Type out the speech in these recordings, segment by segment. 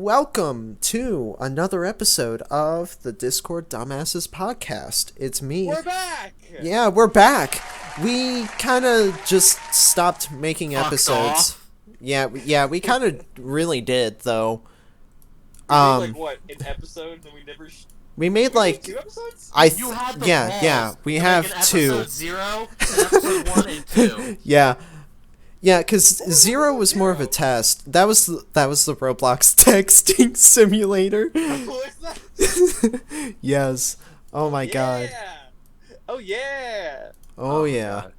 welcome to another episode of the Discord Dumbasses podcast. It's me. We're back! Yeah, we're back. We kind of just stopped making Fucked episodes. off. Yeah, we kind of really did, though. We made, like, what, an episode and we never... We made, like... 2 episodes? You had the yeah, balls we to have make an 2. Episode 0 and episode 1 and 2. Yeah, because 0 was more of a test. That was the Roblox texting simulator. What's that? Yes. Oh my god. Oh yeah! Oh yeah.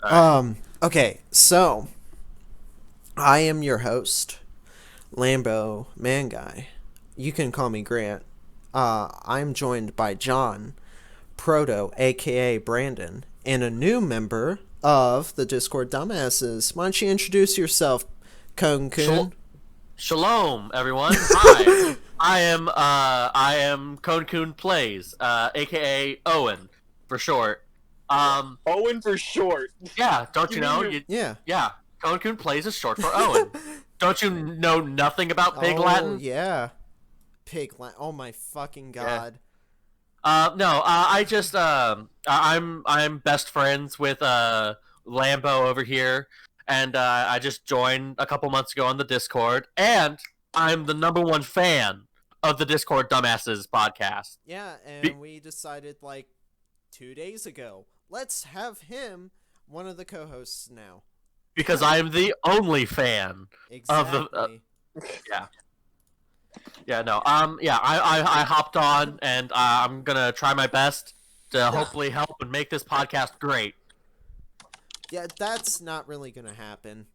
Alright. Okay, so I am your host, Lambo Man Guy. You can call me Grant. I'm joined by John, Proto, aka Brandon, and a new member of the Discord Dumbasses. Why don't you introduce yourself, Kun? Shalom, everyone. Hi. I am Kun Plays, aka Owen, for short. Owen for short. Yeah, don't you know? Yeah. Kun Plays is short for Owen. Don't you know nothing about Pig Latin? Yeah. Pig Latin. Oh my fucking god. No, I just I'm best friends with Lambo over here, and I just joined a couple months ago on the Discord, and I'm the #1 fan of the Discord Dumbasses podcast. Yeah, and we decided like 2 days ago, let's have him one of the co-hosts now. Because I am the only fan Exactly. of the I hopped on, and I'm gonna try my best to hopefully help and make this podcast great. Yeah, that's not really gonna happen.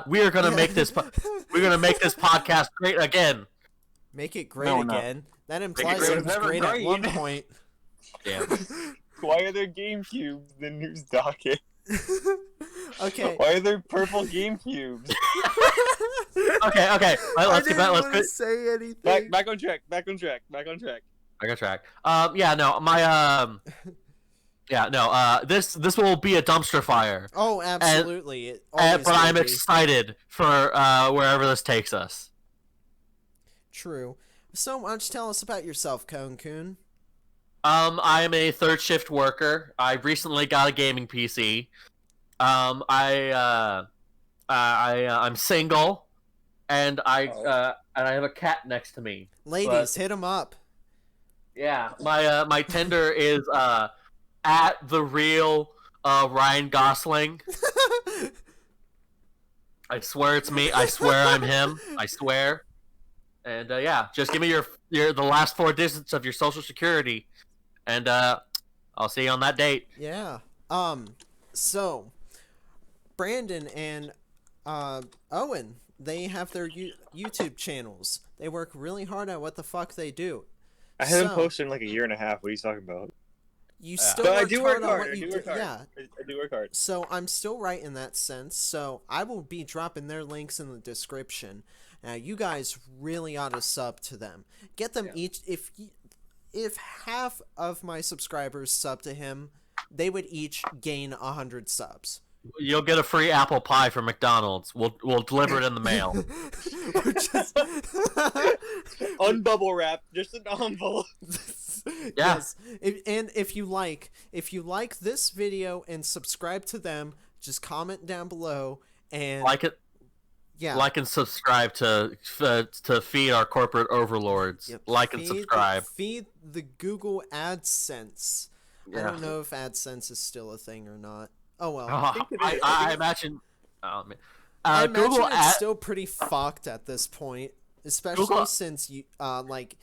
We are gonna make this we're gonna make this podcast great again. Make it great No, again. That implies great. it was great at one point. Damn. Why are there GameCubes in the news docket? Okay. Why are there purple GameCubes? Okay. Let's get back. Let's want get to say anything. Back on track. back on track. This will be a dumpster fire. Oh, absolutely. It But always I'm will be. excited for wherever this takes us. True. So, why don't you tell us about yourself, Kun? I am a third shift worker. I recently got a gaming PC. I'm single, and I have a cat next to me. Ladies, hit him up. Yeah, my Tinder is at the real Ryan Gosling. I swear it's me. I swear I'm him. I swear. And just give me the last 4 digits of your social security, and I'll see you on that date. Yeah. So Brandon and Owen, they have their YouTube channels. They work really hard at what the fuck they do. I haven't So, posted in like a year and a half. What are you talking about? You still But I worked do work hard on hard. what I you do work hard. Yeah. I do work hard. So I'm still right in that sense. So I will be dropping their links in the description. Now you guys really ought to sub to them. Get them each. If half of my subscribers sub to him, they would each gain 100 subs. You'll get a free apple pie from McDonald's. We'll deliver it in the mail. Unbubble wrap, just an envelope. Yeah. Yes. If you like this video and subscribe to them, just comment down below and Like it. Yeah. Like and subscribe to feed our corporate overlords. Yep. Like and subscribe. Feed the Google AdSense. I Yeah. don't know if AdSense is still a thing or not. Oh well. I imagine. Oh man. I imagine Google it's still pretty fucked at this point, especially Google- since you like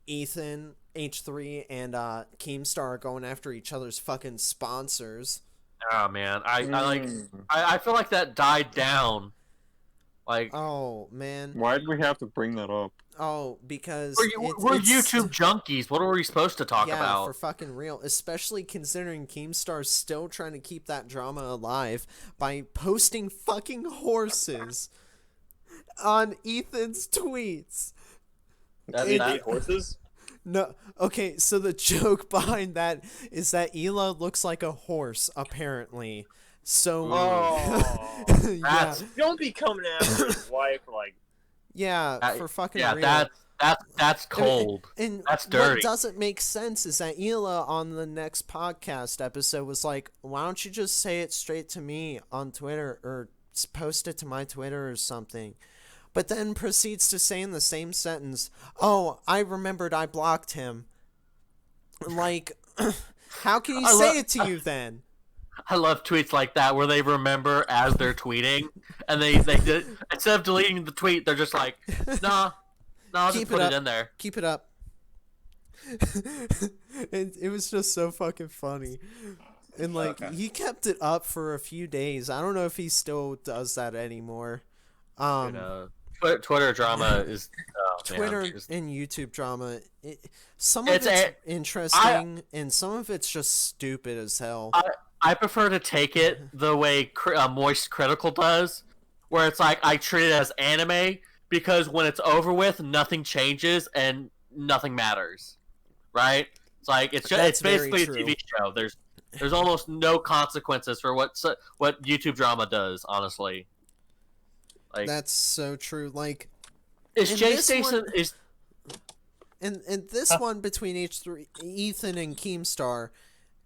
Ethan, H3, and Keemstar are going after each other's fucking sponsors. Oh man, I feel like that died down. Like Oh man. Why did we have to bring that up? Oh, because we're it's YouTube junkies. What are we supposed to talk yeah, about? for fucking real. Especially considering Keemstar's still trying to keep that drama alive by posting fucking horses on Ethan's tweets. That horses? No, okay, so the joke behind that is that Ela looks like a horse, apparently. So, Oh. yeah, That's- Don't be coming after his wife like Yeah, for fucking yeah, real. that's cold. And That's dirty. what doesn't make sense is that Hila on the next podcast episode was like, why don't you just say it straight to me on Twitter or post it to my Twitter or something? But then proceeds to say in the same sentence, oh, I remembered I blocked him. Like, how can he say it to you then? I love tweets like that where they remember as they're tweeting, and they instead of deleting the tweet, they're just like, nah, I'll just put it in there. Keep it up. It was just so fucking funny. And like he kept it up for a few days. I don't know if he still does that anymore. Twitter drama is Twitter and YouTube drama. Some of it's interesting, and some of it's just stupid as hell. I prefer to take it the way Moist Critical does, where it's like I treat it as anime because when it's over with, nothing changes and nothing matters, right? It's like it's basically a TV show. There's almost no consequences for what YouTube drama does. Honestly, like that's so true. Like, is Jay Station is. And this one between H3 Ethan and Keemstar,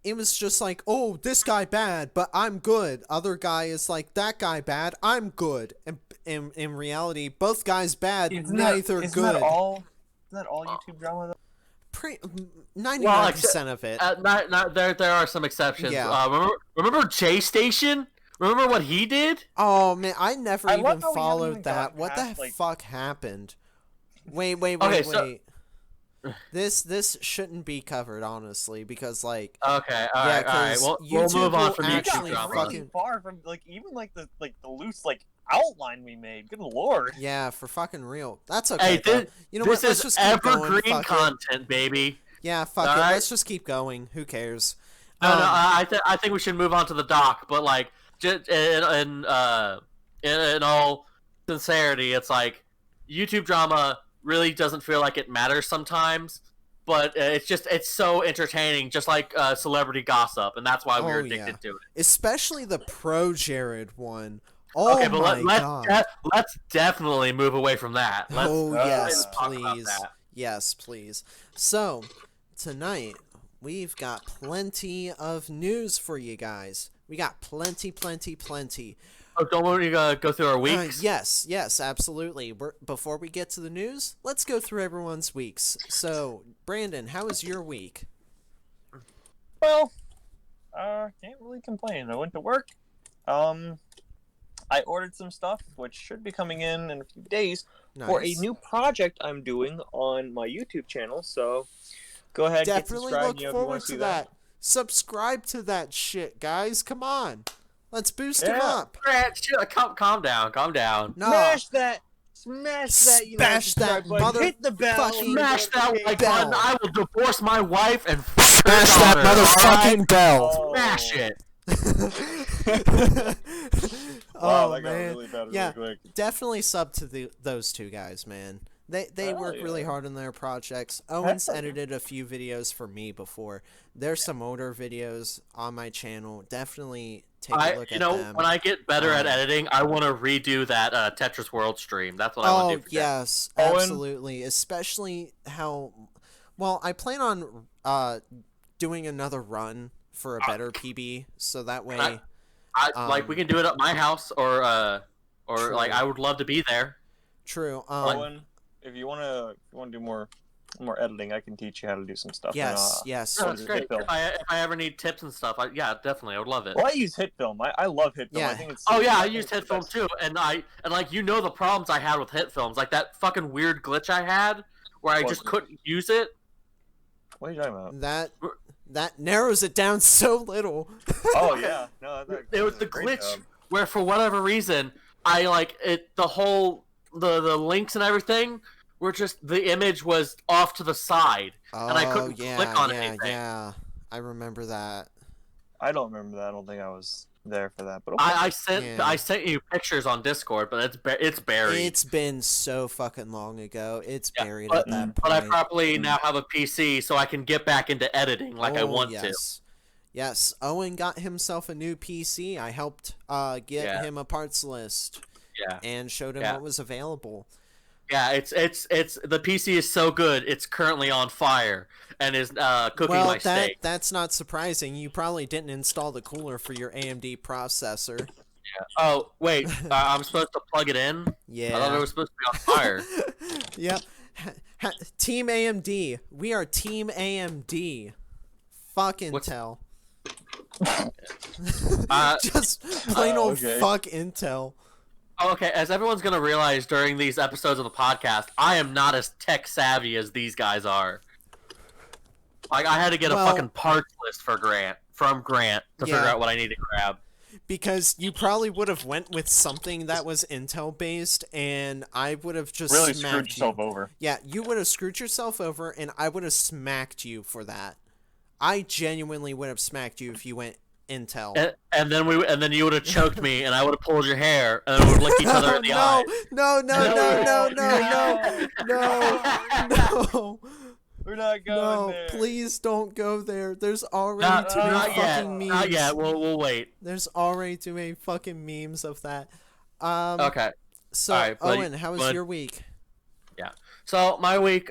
it was just like, oh, this guy bad, but I'm good. Other guy is like, that guy bad, I'm good. And in reality, both guys bad, neither good. Isn't that all YouTube drama though? 99% of it. There are some exceptions. Yeah. Remember J Station? Remember what he did? Oh man, I never even followed that. What the fuck happened? Wait. This shouldn't be covered, honestly, because like okay, all right. We'll move on from YouTube drama. Fucking far from like even like the loose like outline we made. Good lord. Yeah, for fucking real. That's okay. Hey, you know what? Let's just keep evergreen going. Content, baby. Yeah, fuck it. Right? Let's just keep going. Who cares? No, I think we should move on to the doc. But like, just in all sincerity, it's like YouTube drama really doesn't feel like it matters sometimes, but it's so entertaining, just like celebrity gossip, and that's why we're addicted to it. Especially the Pro Jared one. Oh okay, but let's definitely move away from that. Yes, please. Yes, please. So, tonight, we've got plenty of news for you guys. We got plenty. Oh, don't we go through our weeks? Yes, absolutely. Before we get to the news, let's go through everyone's weeks. So, Brandon, how was your week? Well, can't really complain. I went to work. I ordered some stuff, which should be coming in a few days, for a new project I'm doing on my YouTube channel. So, go ahead. Definitely look forward to that. Subscribe to that shit, guys. Come on. Let's boost him up. Calm down. No. Smash that. Smash that mother. Hit the bell. Smash that like button. I will divorce my wife and smash that motherfucking bell. Smash it. Wow, that got really bad really quick. Definitely sub to those two guys, man. They work really hard on their projects. Owen's edited a few videos for me before. There's some older videos on my channel. Definitely take a look at them. When I get better at editing, I want to redo that Tetris World stream. That's what I want to do for yes, absolutely. Especially how... Well, I plan on doing another run for a better PB, so that way... like, we can do it at my house, or like, I would love to be there. True. Owen, if you wanna do more editing, I can teach you how to do some stuff. Yes. No, that's great. If I ever need tips and stuff, definitely, I would love it. Well, I use HitFilm. I love HitFilm. Yeah. I think it's I used HitFilm too, and like the problems I had with HitFilms, like that fucking weird glitch I had where I just couldn't use it. What are you talking about? That narrows it down so little. Oh yeah, no, it was the glitch where for whatever reason I like it. The whole the links and everything were just the image was off to the side, and I couldn't click on anything. Yeah, I remember that. I don't remember that. I don't think I was there for that. But okay. I sent you pictures on Discord, but it's buried. It's been so fucking long ago. It's buried at that point. But I probably now have a PC, so I can get back into editing like I want to. Yes, Owen got himself a new PC. I helped get him a parts list. Yeah. And showed him what was available. Yeah, it's the PC is so good. It's currently on fire and is cooking my steak. That's not surprising. You probably didn't install the cooler for your AMD processor. Yeah. Oh wait, I'm supposed to plug it in. Yeah. I thought it was supposed to be on fire. Yep. Team AMD. We are Team AMD. Fuck Intel. Just plain old fuck Intel. Oh, okay, as everyone's gonna realize during these episodes of the podcast, I am not as tech savvy as these guys are. Like, I had to get a fucking parts list from Grant to figure out what I need to grab. Because you probably would have went with something that was Intel based, and I would have just really smacked screwed yourself over. Yeah, you would have screwed yourself over, and I would have smacked you for that. I genuinely would have smacked you if you went Intel. And then you would have choked me, and I would have pulled your hair, and then we would look each other in the eye. No. We're not going there. Please don't go there. There's already too many fucking memes. Not yet. We'll wait. There's already too many fucking memes of that. Okay. So, right, Owen, how was your week? Yeah. So my week.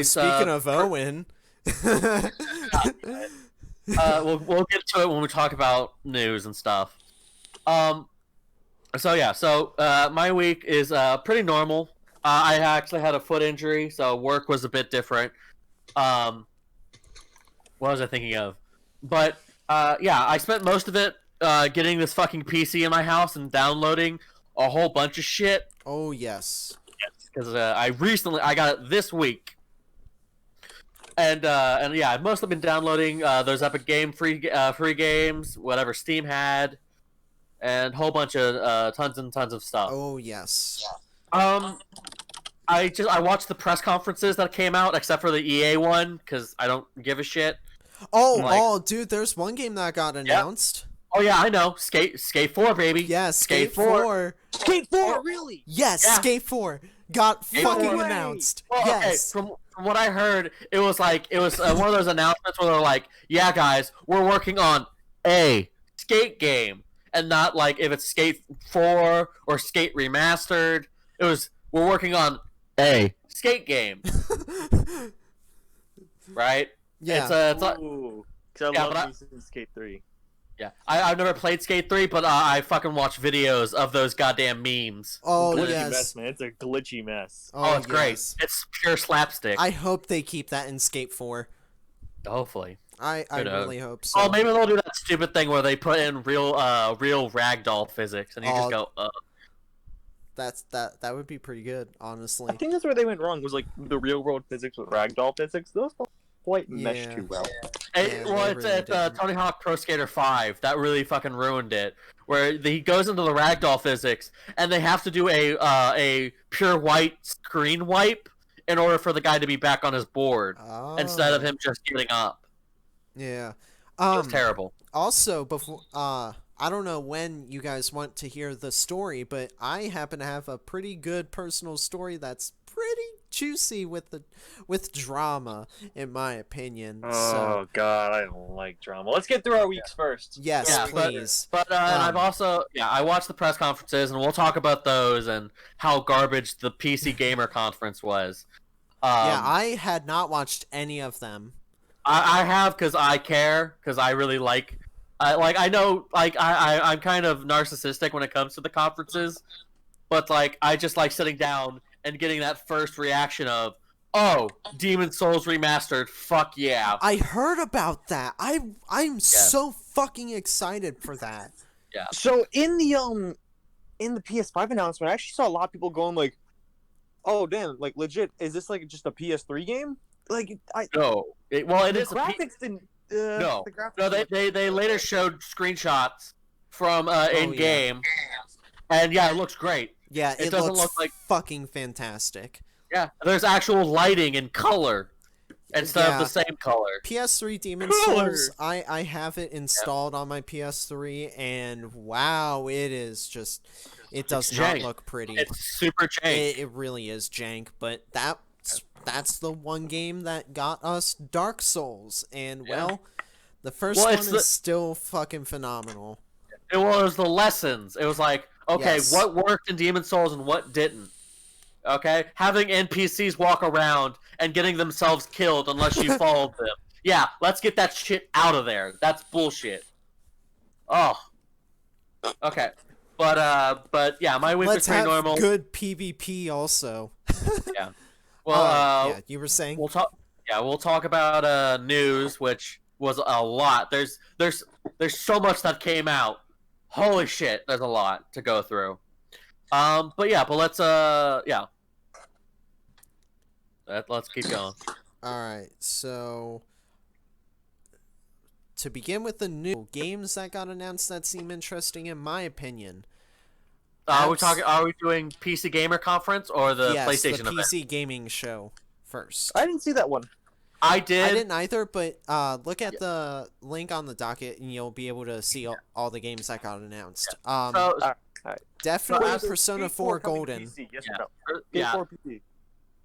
Speaking of Owen. We'll get to it when we talk about news and stuff. My week is pretty normal. I actually had a foot injury, so work was a bit different. What was I thinking of? But I spent most of it getting this fucking PC in my house and downloading a whole bunch of shit. Oh yes. Yes, because I got it this week. And I've mostly been downloading those Epic Game free games, whatever Steam had, and a whole bunch of tons and tons of stuff. Oh yes. I watched the press conferences that came out, except for the EA one, because I don't give a shit. Dude, there's one game that got announced. Oh yeah, I know. Skate 4, baby. Yeah, Skate 4. Skate 4, really? Yes, yeah. Skate 4 got fucking announced. Well, yes. Okay, from what I heard, it was one of those announcements where they're like, "Yeah, guys, we're working on a skate game," and not like if it's Skate 4 or Skate Remastered. It was, we're working on a skate game, right? Yeah. Because I love me some Skate 3. Yeah, I've never played Skate 3, but I fucking watch videos of those goddamn memes. Oh, glitchy mess, man. It's a glitchy mess. Oh, it's great. It's pure slapstick. I hope they keep that in Skate 4. Hopefully. I really hope so. Oh, maybe they'll do that stupid thing where they put in real ragdoll physics, and you just go, That would be pretty good, honestly. I think that's where they went wrong, was like the real world physics with ragdoll physics. Those don't quite mesh too well. It's Tony Hawk Pro Skater 5 that really fucking ruined it. Where he goes into the ragdoll physics, and they have to do a pure white screen wipe in order for the guy to be back on his board instead of him just getting up. Yeah, it was terrible. Also, before I don't know when you guys want to hear the story, but I happen to have a pretty good personal story that's pretty juicy with drama, in my opinion. Oh God, I don't like drama. Let's get through our weeks first. Yes, please. But I've also I watched the press conferences, and we'll talk about those and how garbage the PC Gamer conference was. I had not watched any of them. I have, because I care, because I really like. I know, I'm kind of narcissistic when it comes to the conferences, but I just like sitting down and getting that first reaction of, oh, Demon's Souls remastered, fuck yeah. I heard about that. I'm so fucking excited for that. Yeah. So in the PS5 announcement, I actually saw a lot of people going like, oh damn, legit, is this just a PS3 game? No. It is graphics didn't. No, they later showed screenshots from in-game, and it looks great. Yeah, it doesn't look like fucking fantastic. Yeah, there's actual lighting and color instead of the same color. PS3 Demon's Souls, I have it installed on my PS3, and wow, it is just, it does not look pretty. It's super jank. It really is jank, but that's the one game that got us Dark Souls, and the first one is still fucking phenomenal. It was the lessons. It was like, okay, what worked in Demon's Souls and what didn't? Okay, having NPCs walk around and getting themselves killed unless you followed them. Yeah, let's get that shit out of there. That's bullshit. Oh. Okay. But yeah, my week was Let's pretty have normal. good PvP also. Yeah. Well, yeah, you were saying? we'll talk. Yeah, we'll talk about news, which was a lot. There's so much that came out. Holy shit, there's a lot to go through. But let's yeah. Let's keep going. Alright, so to begin with the new games that got announced that seem interesting in my opinion. Are we doing PC Gamer Conference or the PlayStation the PC event? gaming show first. I didn't see that one. I did. I didn't either, but look at the link on the docket and you'll be able to see all the games that got announced. Definitely Persona 4 Golden. PC, yes Yeah. or no? Yeah. PS4 PC.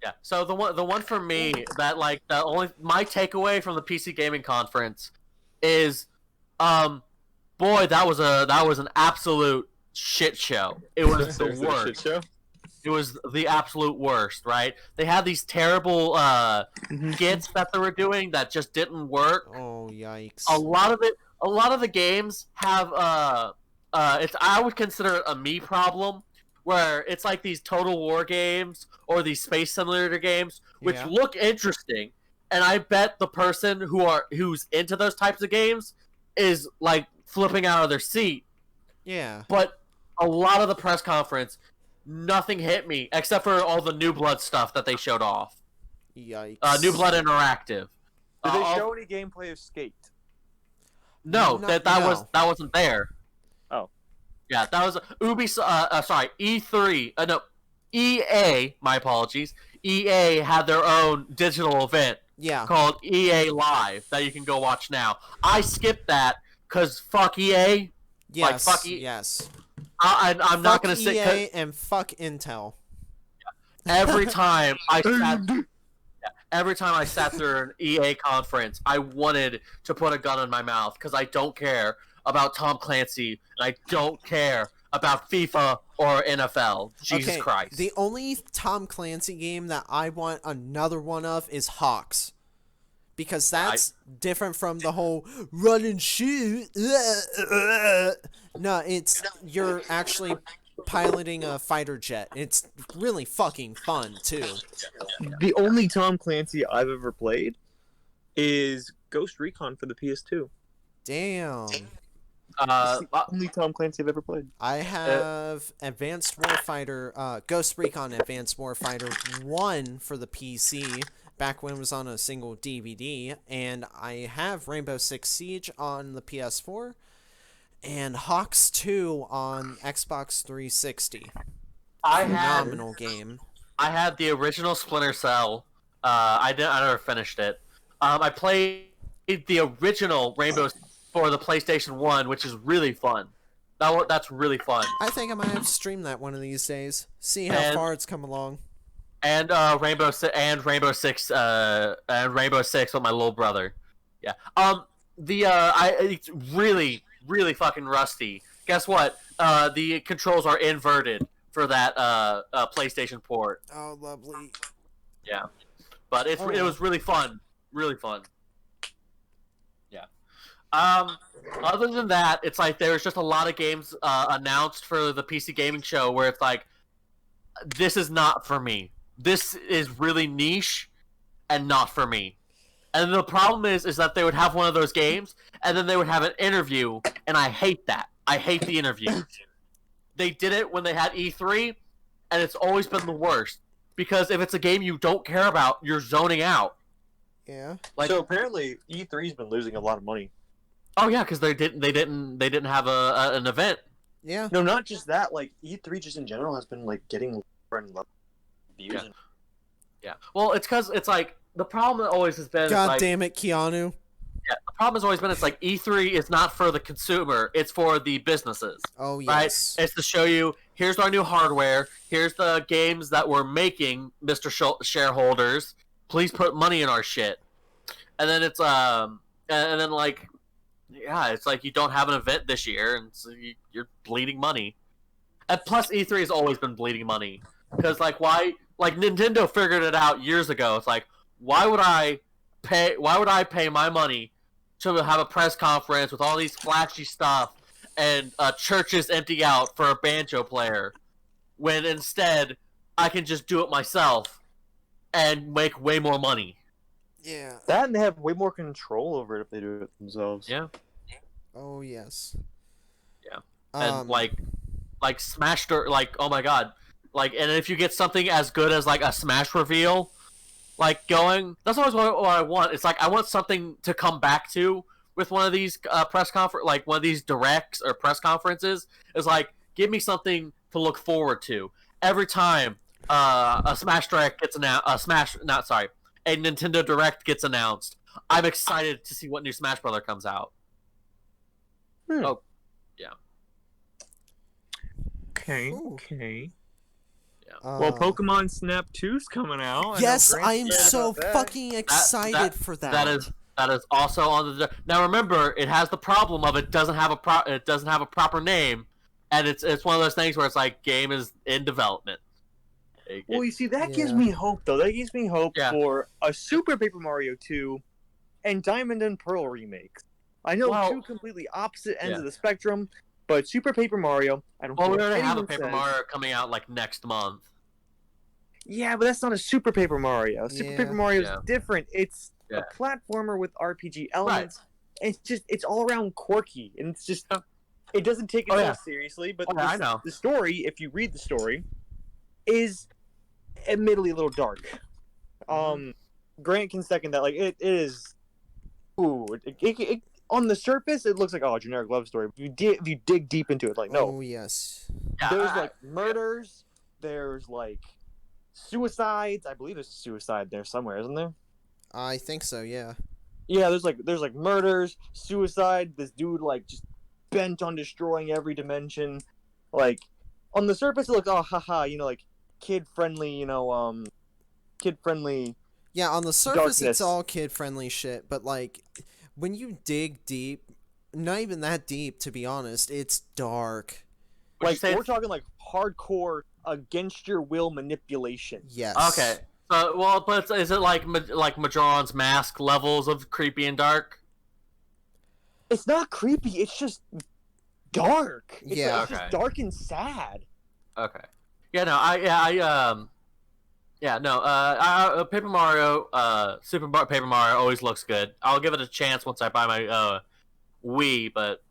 Yeah. So the one for me that my takeaway from the PC Gaming Conference is, boy, that was an absolute shit show. It was the worst. Shit show? It was the absolute worst, right? They had these terrible skits that they were doing that just didn't work. Oh yikes! A lot of the games have I would consider it a me problem, where it's like these Total War games or these Space Simulator games, which look interesting, and I bet the person who's into those types of games is like flipping out of their seat. Yeah. But a lot of the press conference, nothing hit me except for all the New Blood stuff that they showed off. Yikes. New Blood Interactive. Did they show any gameplay of Skate? No, that wasn't there. Oh. Yeah, that was Ubisoft. Sorry, E3. No, EA. My apologies. EA had their own digital event. Yeah. Called EA Live that you can go watch now. I skipped that because fuck EA. Yes. Like, fuck yes. I'm not gonna say say and fuck Intel. Every time I sat through an EA conference, I wanted to put a gun in my mouth because I don't care about Tom Clancy and I don't care about FIFA or NFL. Jesus Christ. The only Tom Clancy game that I want another one of is Hawks. Because that's different from the whole run and shoot. No, you're actually piloting a fighter jet. It's really fucking fun, too. The only Tom Clancy I've ever played is Ghost Recon for the PS2. Damn. That's the only Tom Clancy I've ever played. I have Advanced Warfighter, Ghost Recon Advanced Warfighter 1 for the PC, back when it was on a single DVD, and I have Rainbow Six Siege on the PS4, and Hawks 2 on Xbox 360. Phenomenal game. I had the original Splinter Cell. I never finished it. I played the original Rainbow for the PlayStation 1, which is really fun. That's really fun. I think I might have to stream that one of these days. See how far it's come along. And Rainbow Six with my little brother. Yeah. It's really fucking rusty. Guess what? The controls are inverted for that PlayStation port. Oh, lovely. Yeah. But it was really fun. Really fun. Yeah. Other than that, it's like there's just a lot of games announced for the PC gaming show where it's like, this is not for me. This is really niche and not for me. And the problem is that they would have one of those games and then they would have an interview, and I hate that. I hate the interviews. They did it when they had E3, and it's always been the worst. Because if it's a game you don't care about, you're zoning out. Yeah. So apparently E3's been losing a lot of money. Oh yeah, because they didn't have an event. Yeah. No, not just that. Like E3 just in general has been like getting lower and lower views. Yeah. Yeah. Well, it's because it's like the problem always has been. God damn it, Keanu. Yeah. The problem has always been it's like E3 is not for the consumer; it's for the businesses. Oh yes. Right? It's to show you here's our new hardware. Here's the games that we're making, Mr. Shareholders. Please put money in our shit. And then it's and then like. Yeah, it's like you don't have an event this year, and so you're bleeding money. And plus, E3 has always been bleeding money because, like, why like Nintendo figured it out years ago. It's like, why would I pay my money to have a press conference with all these flashy stuff and churches empty out for a banjo player, when instead I can just do it myself and make way more money? Yeah. That, and they have way more control over it if they do it themselves. Yeah. Oh yes. Yeah. And like Smash, like, oh my god, like, and if you get something as good as like a Smash reveal, like going, that's always what I want. It's like I want something to come back to with one of these like one of these directs or press conferences. Is like, give me something to look forward to every time a Smash Direct gets announced. A Nintendo Direct gets announced. I'm excited to see what new Smash Brother comes out. Oh, yeah. Okay. Yeah. Well, Pokemon Snap 2's coming out. Yes, I am so fucking excited for that. That is also on the. Now remember, it has the problem of it doesn't have a proper name, and it's one of those things where it's like, game is in development. Well, you see, that gives me hope, though. That gives me hope for a Super Paper Mario 2 and Diamond and Pearl remakes. I know, two completely opposite ends of the spectrum, but Super Paper Mario, I don't. Well, we're gonna have a Paper Mario coming out like next month. Yeah, but that's not a Super Paper Mario. Super Paper Mario is different. It's a platformer with RPG elements. Right. It's all around quirky, and it's just it doesn't take itself seriously. But the story, if you read the story, is admittedly a little dark. Grant can second that. Like, it is. Ooh, it on the surface, it looks like a generic love story. If you dig deep into it, like, no. Oh yes. There's like murders. There's like suicides. I believe there's a suicide there somewhere, isn't there? I think so. Yeah. Yeah. There's like murders, suicide. This dude like just bent on destroying every dimension. Like, on the surface, it looks like kid friendly. Kid friendly. Yeah, on the surface, darkness. It's all kid friendly shit, but like, when you dig deep, not even that deep, to be honest, it's dark. Like, we're talking like hardcore against your will manipulation. Yes. Okay. So, but is it like Majora's Mask levels of creepy and dark? It's not creepy. It's just dark. It's it's just dark and sad. Okay. Paper Mario, Paper Mario always looks good. I'll give it a chance once I buy my Wii, but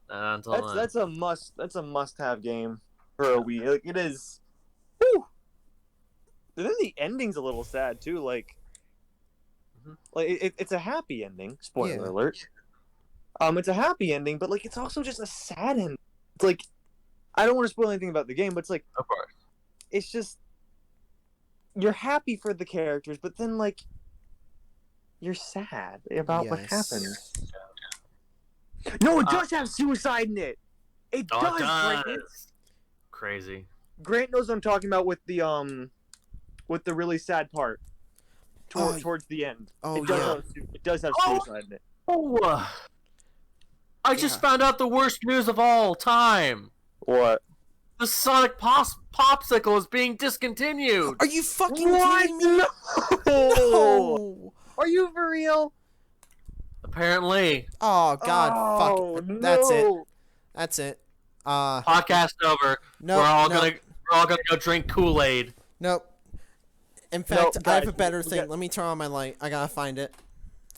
until then. That's a must-have game for a Wii. Like, it is. Whew. And then the ending's a little sad too. Like, it's a happy ending. Spoiler alert. It's a happy ending, but like, it's also just a sad ending. It's like, I don't want to spoil anything about the game, but it's like, of course, it's just, you're happy for the characters, but then like, you're sad about what happens. No, it does have suicide in it. It does. Grant. Crazy. Grant knows what I'm talking about with the really sad part towards the end. Oh, it does have suicide in it. Oh, I just found out the worst news of all time. What? The Sonic Popsicle is being discontinued. Are you fucking kidding me? No. Are you for real? Apparently. Oh God, fuck. No. That's it. Podcast over. No, we're all gonna go drink Kool-Aid. Nope. In fact, I have a better thing. Let me turn on my light. I gotta find it.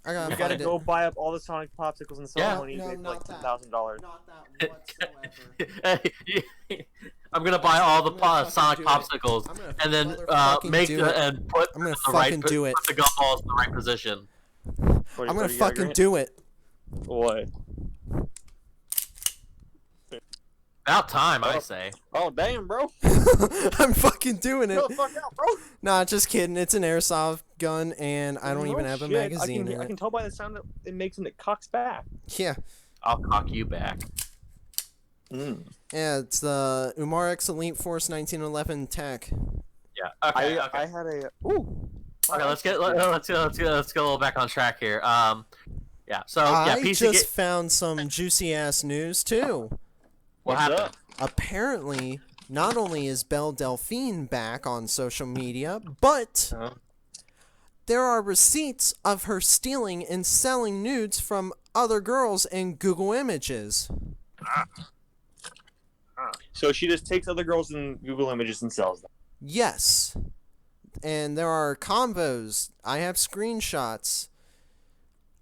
You gotta go buy up all the Sonic Popsicles and sell them on eBay for like $10,000. Not that whatsoever. I'm gonna buy all the Sonic Popsicles and then make and put I'm gonna fucking do it. Put the golf balls in the right position. I'm gonna fucking do it. What? About time, I say. Oh damn, bro! I'm fucking doing it. Chill the fuck out, bro. Nah, just kidding. It's an airsoft gun, and I don't even have a magazine in it. I can tell by the sound that it makes when it cocks back. Yeah. I'll cock you back. Yeah, it's the Umarex Elite Force 1911 tech. Yeah. Okay. I had a. Ooh. Okay, let's get a little back on track here. Yeah. So I PC just found some juicy ass news too. What happened? Apparently, not only is Belle Delphine back on social media, but there are receipts of her stealing and selling nudes from other girls in Google Images. So she just takes other girls in Google Images and sells them. Yes. And there are convos. I have screenshots.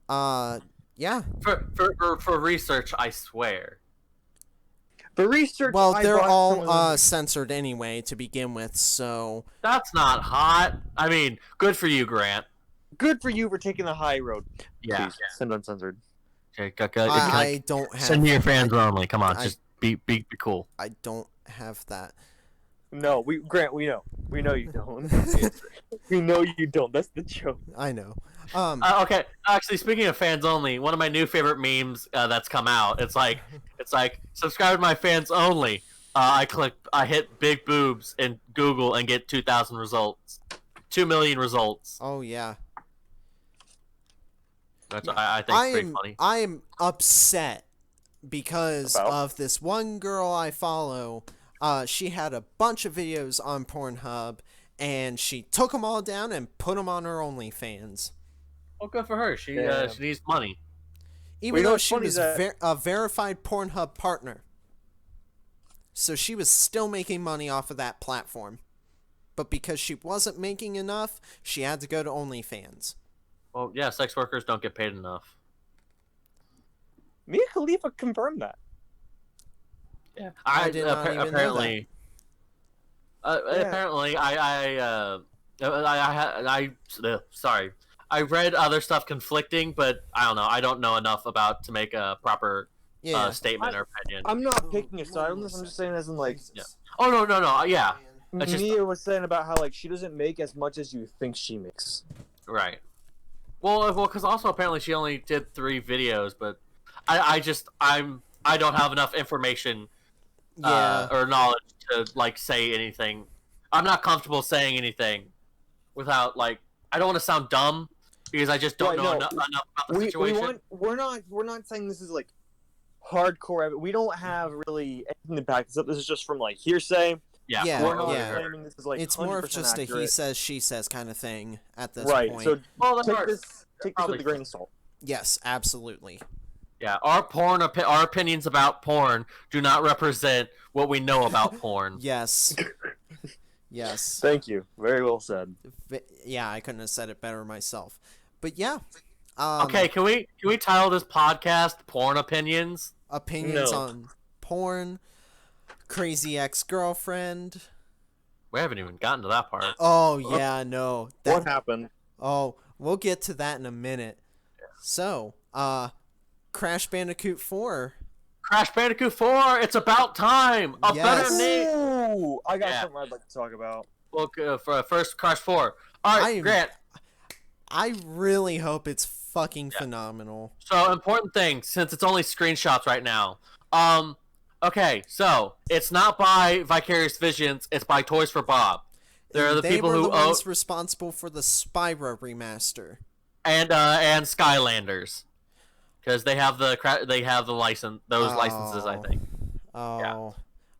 Yeah. For research, I swear. For research, well, they're all censored anyway to begin with, so... That's not hot. I mean, good for you, Grant. Good for you for taking the high road. Yeah. Please, send uncensored. Okay, I don't have... Send me your fans only. Come on, just be cool. I don't have that. No, Grant, we know. We know you don't. We know you don't. That's the joke. I know. Okay, actually, speaking of fans only, one of my new favorite memes that's come out. It's like subscribe to my fans only. I hit big boobs in Google and get 2,000 results, 2 million results. Oh yeah. Which I think is pretty funny. I am upset because of this one girl I follow. She had a bunch of videos on Pornhub, and she took them all down and put them on her OnlyFans. Well, good for her. She needs money. Even though she was a verified Pornhub partner. So she was still making money off of that platform. But because she wasn't making enough, she had to go to OnlyFans. Well, yeah, sex workers don't get paid enough. Mia Khalifa confirmed that. Yeah, I did not even apparently. know that. Apparently, sorry. I read other stuff conflicting, but I don't know. I don't know enough about to make a proper statement or opinion. I'm not picking a side on this. I'm just saying as in like. Yeah. Oh no. Yeah. Mia was saying about how like she doesn't make as much as you think she makes. Right. Well, because also apparently she only did 3 videos, but I don't have enough information or knowledge to like say anything. I'm not comfortable saying anything without like I don't want to sound dumb because I just don't know enough about the situation. We're not saying this is like hardcore. We don't have really anything to back this up. This is just from like hearsay. Yeah. We're not claiming this is like it's more of just accurate. A he says she says kind of thing at this point. Point. So take this with a grain of salt. Yes, absolutely. Yeah, our opinions about porn do not represent what we know about porn. Yes. Yes. Thank you. Very well said. Yeah, I couldn't have said it better myself. But yeah. Okay, can we title this podcast "Porn Opinions"? Opinions on porn, crazy ex-girlfriend. We haven't even gotten to that part. Oh yeah, no. What happened? Oh, we'll get to that in a minute. Yeah. So, Crash Bandicoot 4. Crash Bandicoot 4, it's about time! A better name! Ooh, I got something I'd like to talk about. Well, for first, Crash 4. Alright, Grant. I really hope it's fucking phenomenal. So, important thing, since it's only screenshots right now. Okay, so, it's not by Vicarious Visions, it's by Toys for Bob. They're the people who were the ones responsible for the Spyro remaster. And Skylanders. Because they have the license, licenses, I think. Oh, yeah.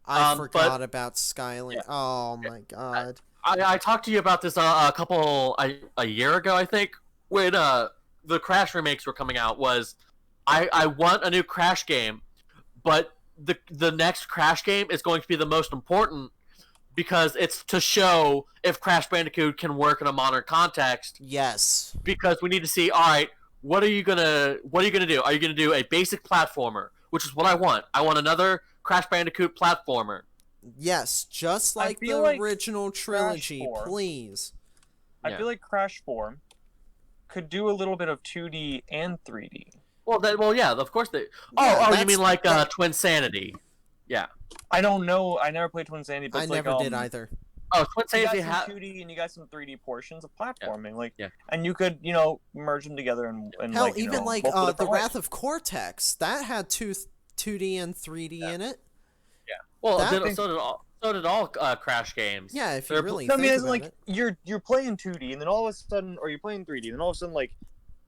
I forgot about Skyland. Yeah. Oh my god! I talked to you about this a year ago, I think, when the Crash remakes were coming out. I want a new Crash game, but the next Crash game is going to be the most important because it's to show if Crash Bandicoot can work in a modern context. Yes. Because we need to see, all right. What are you gonna do? Are you gonna do a basic platformer, which is what I want? I want another Crash Bandicoot platformer. Yes, just like the original trilogy, please. I feel like Crash 4 could do a little bit of 2D and 3D. Well, yeah, of course they. You mean like Twin Sanity? Yeah. I don't know. I never played Twin Sanity, but I never did either. Oh, Twin Sanity had 2D and you got some 3D portions of platforming, yeah. And you could, merge them together and hell, even the Wrath of Cortex that had 2D and 3D in it. Yeah. Well, so did all Crash games. Yeah, if you really think about it. You're playing 2D and then all of a sudden, or you're playing 3D and then all of a sudden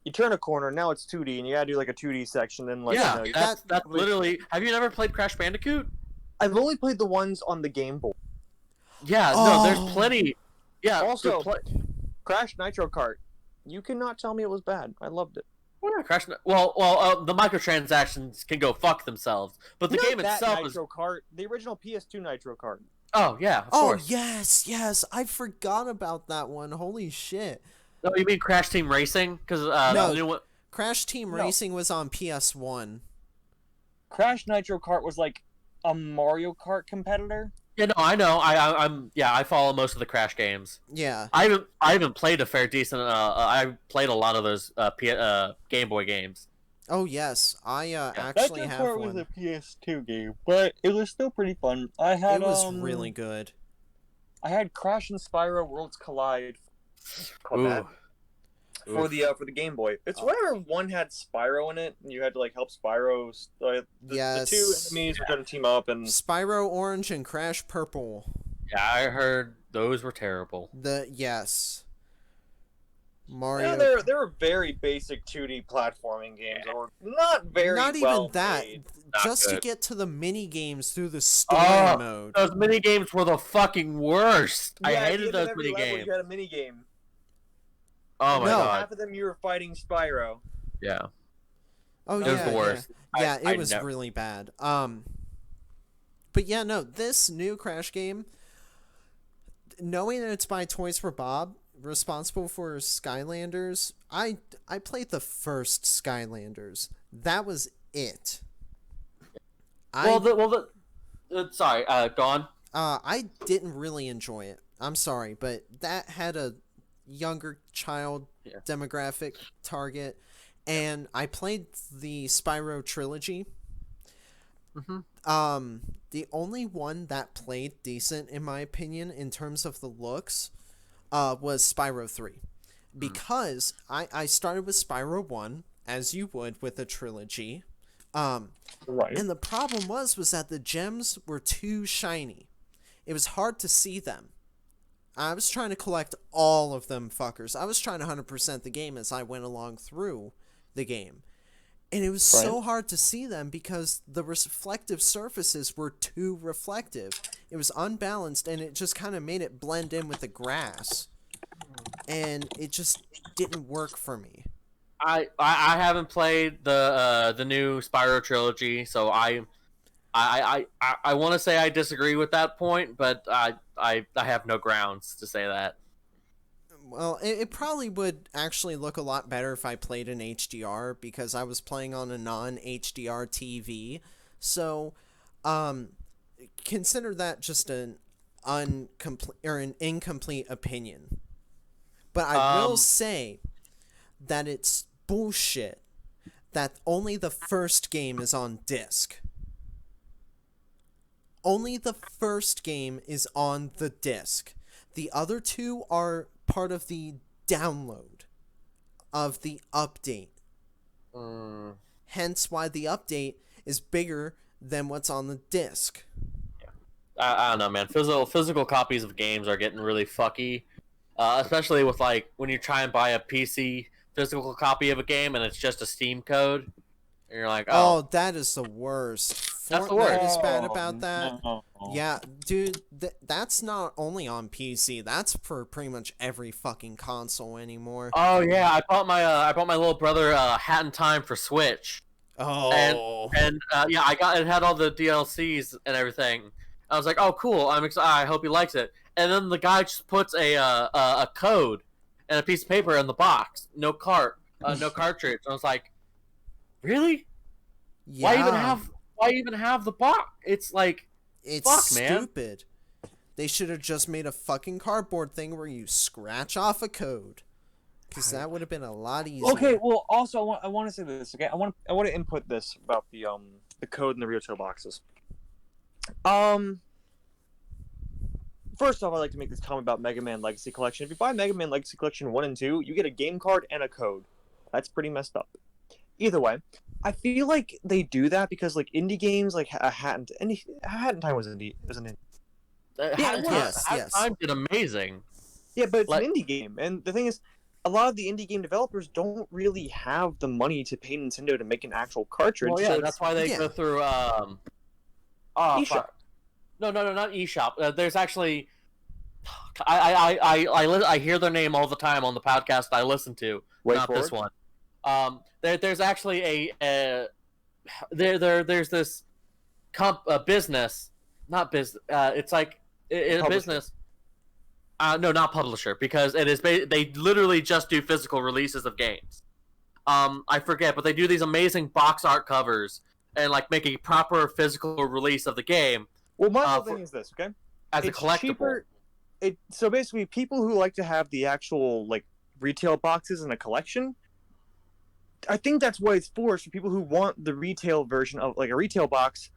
you turn a corner, now it's 2D and you gotta do like a 2D section and that's literally. Have you never played Crash Bandicoot? I've only played the ones on the Game Boy. Yeah, no, there's plenty. Yeah. Also, Crash Nitro Kart. You cannot tell me it was bad. I loved it. Well, the microtransactions can go fuck themselves, but the game itself is Nitro Kart, the original PS2 Nitro Kart. Oh yeah, of course. Yes, I forgot about that one. Holy shit. No, you mean Crash Team Racing? Because no, the new one... Crash Team Racing was on PS1. Crash Nitro Kart was like a Mario Kart competitor. Yeah, no, I know. I follow most of the Crash games. Yeah. I haven't played a fair decent. I played a lot of those Game Boy games. Oh yes, I actually have one. That was a PS2 game, but it was still pretty fun. It was really good. I had Crash and Spyro Worlds Collide. For the Game Boy. It's whenever one had Spyro in it, and you had to like help Spyro. The two enemies were going to team up, and Spyro Orange and Crash Purple. Yeah, I heard those were terrible. Mario. Yeah, they were very basic 2D platforming games. Or not very. Not even well that. Made. Just to get to the mini games through the story mode. Those mini games were the fucking worst. Yeah, I hated those mini games. You had a mini game. Oh my god! Half of them you were fighting Spyro. Yeah. Oh yeah. It was the worst. Yeah, it was really bad. But yeah, no, this new Crash game, knowing that it's by Toys for Bob, responsible for Skylanders, I played the first Skylanders. That was it. Sorry, go on. I didn't really enjoy it. I'm sorry, but that had a younger child demographic target, and I played the Spyro trilogy. The only one that played decent, in my opinion, in terms of the looks, was Spyro 3, because I started with Spyro 1, as you would with a trilogy, right. And the problem was that the gems were too shiny. It was hard to see them. I was trying to collect all of them fuckers. I was trying to 100% the game as I went along through the game. And it was so hard to see them because the reflective surfaces were too reflective. It was unbalanced, and it just kind of made it blend in with the grass. And it just didn't work for me. I haven't played the new Spyro trilogy, so I want to say I disagree with that point, but I have no grounds to say that. Well, it probably would actually look a lot better if I played in HDR, because I was playing on a non-HDR TV. So, consider that just an incomplete opinion. But I will say that it's bullshit that only the first game is on disc. Only the first game is on the disc. The other two are part of the download of the update. Hence why the update is bigger than what's on the disc. I don't know, man. Physical copies of games are getting really fucky. Especially with, like, when you try and buy a PC physical copy of a game and it's just a Steam code. And you're like, oh. That is the worst. That's the worst. Fortnite is bad about that. Yeah, dude, that's not only on PC. That's for pretty much every fucking console anymore. Oh yeah, I bought my little brother Hat in Time for Switch. Oh. And yeah, it had all the DLCs and everything. I was like, oh cool, I'm excited. I hope he likes it. And then the guy just puts a code and a piece of paper in the box. No cartridge. I was like, really? Yeah. Why even have the box? It's like, it's stupid. They should have just made a fucking cardboard thing where you scratch off a code, because that would have been a lot easier. Okay, well, also I want to say this. Okay, I want to input this about the code in the Ryoto boxes. First off, I'd like to make this comment about Mega Man Legacy Collection. If you buy Mega Man Legacy Collection 1 and 2, you get a game card and a code. That's pretty messed up. Either way, I feel like they do that because, like, indie games, like Hat in Time was indie, isn't it? Yes. Time did amazing. Yeah, but it's an indie game, and the thing is, a lot of the indie game developers don't really have the money to pay Nintendo to make an actual cartridge. Well, yeah, so that's why they go through No, not eShop. There's actually, I hear their name all the time on the podcast I listen to. Not this one. There's actually there's this business, not business. It's like a business. No, not publisher, because it is. They literally just do physical releases of games. I forget, but they do these amazing box art covers and like make a proper physical release of the game. Well, my whole thing is this, okay? As a collectible. So basically, people who like to have the actual like retail boxes in a collection, I think that's what it's for people who want the retail version of like a retail box.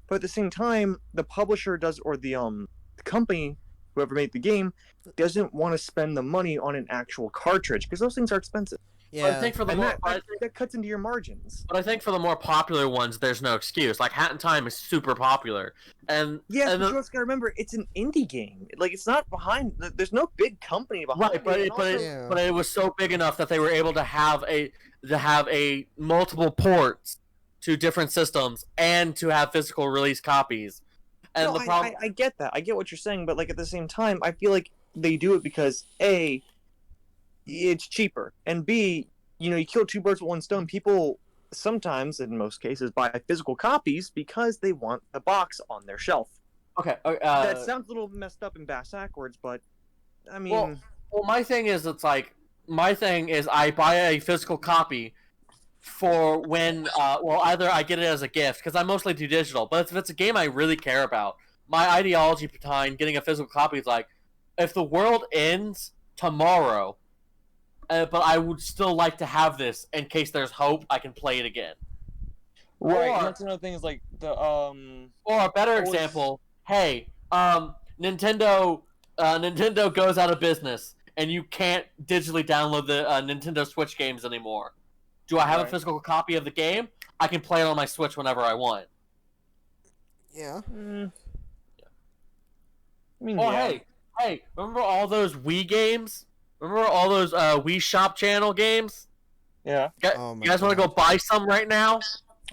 But at the same time, the publisher does, or the company, whoever made the game, doesn't want to spend the money on an actual cartridge because those things are expensive. Yeah, I think for the that cuts into your margins. But I think for the more popular ones, there's no excuse. Like Hat in Time is super popular, and yes, but you also gotta remember it's an indie game. Like it's not behind. There's no big company behind. Right, but it was so big enough that they were able to have a multiple ports to different systems and to have physical release copies. And no, the problem, I get that. I get what you're saying, but like at the same time, I feel like they do it because A, it's cheaper, and B, you kill two birds with one stone. People sometimes, in most cases, buy physical copies because they want the box on their shelf. Okay, that sounds a little messed up and backwards, but I mean, well, my thing is I buy a physical copy for when either I get it as a gift because I mostly do digital, but if it's a game I really care about, my ideology behind getting a physical copy is like, if the world ends tomorrow, but I would still like to have this in case there's hope I can play it again. Right, and that's another thing is like the Or a better example, hey, Nintendo goes out of business and you can't digitally download the Nintendo Switch games anymore. Do I have a physical copy of the game? I can play it on my Switch whenever I want. Yeah. I mean, hey, remember all those Wii games? Remember all those Wii Shop Channel games? Yeah. You guys want to go buy some right now?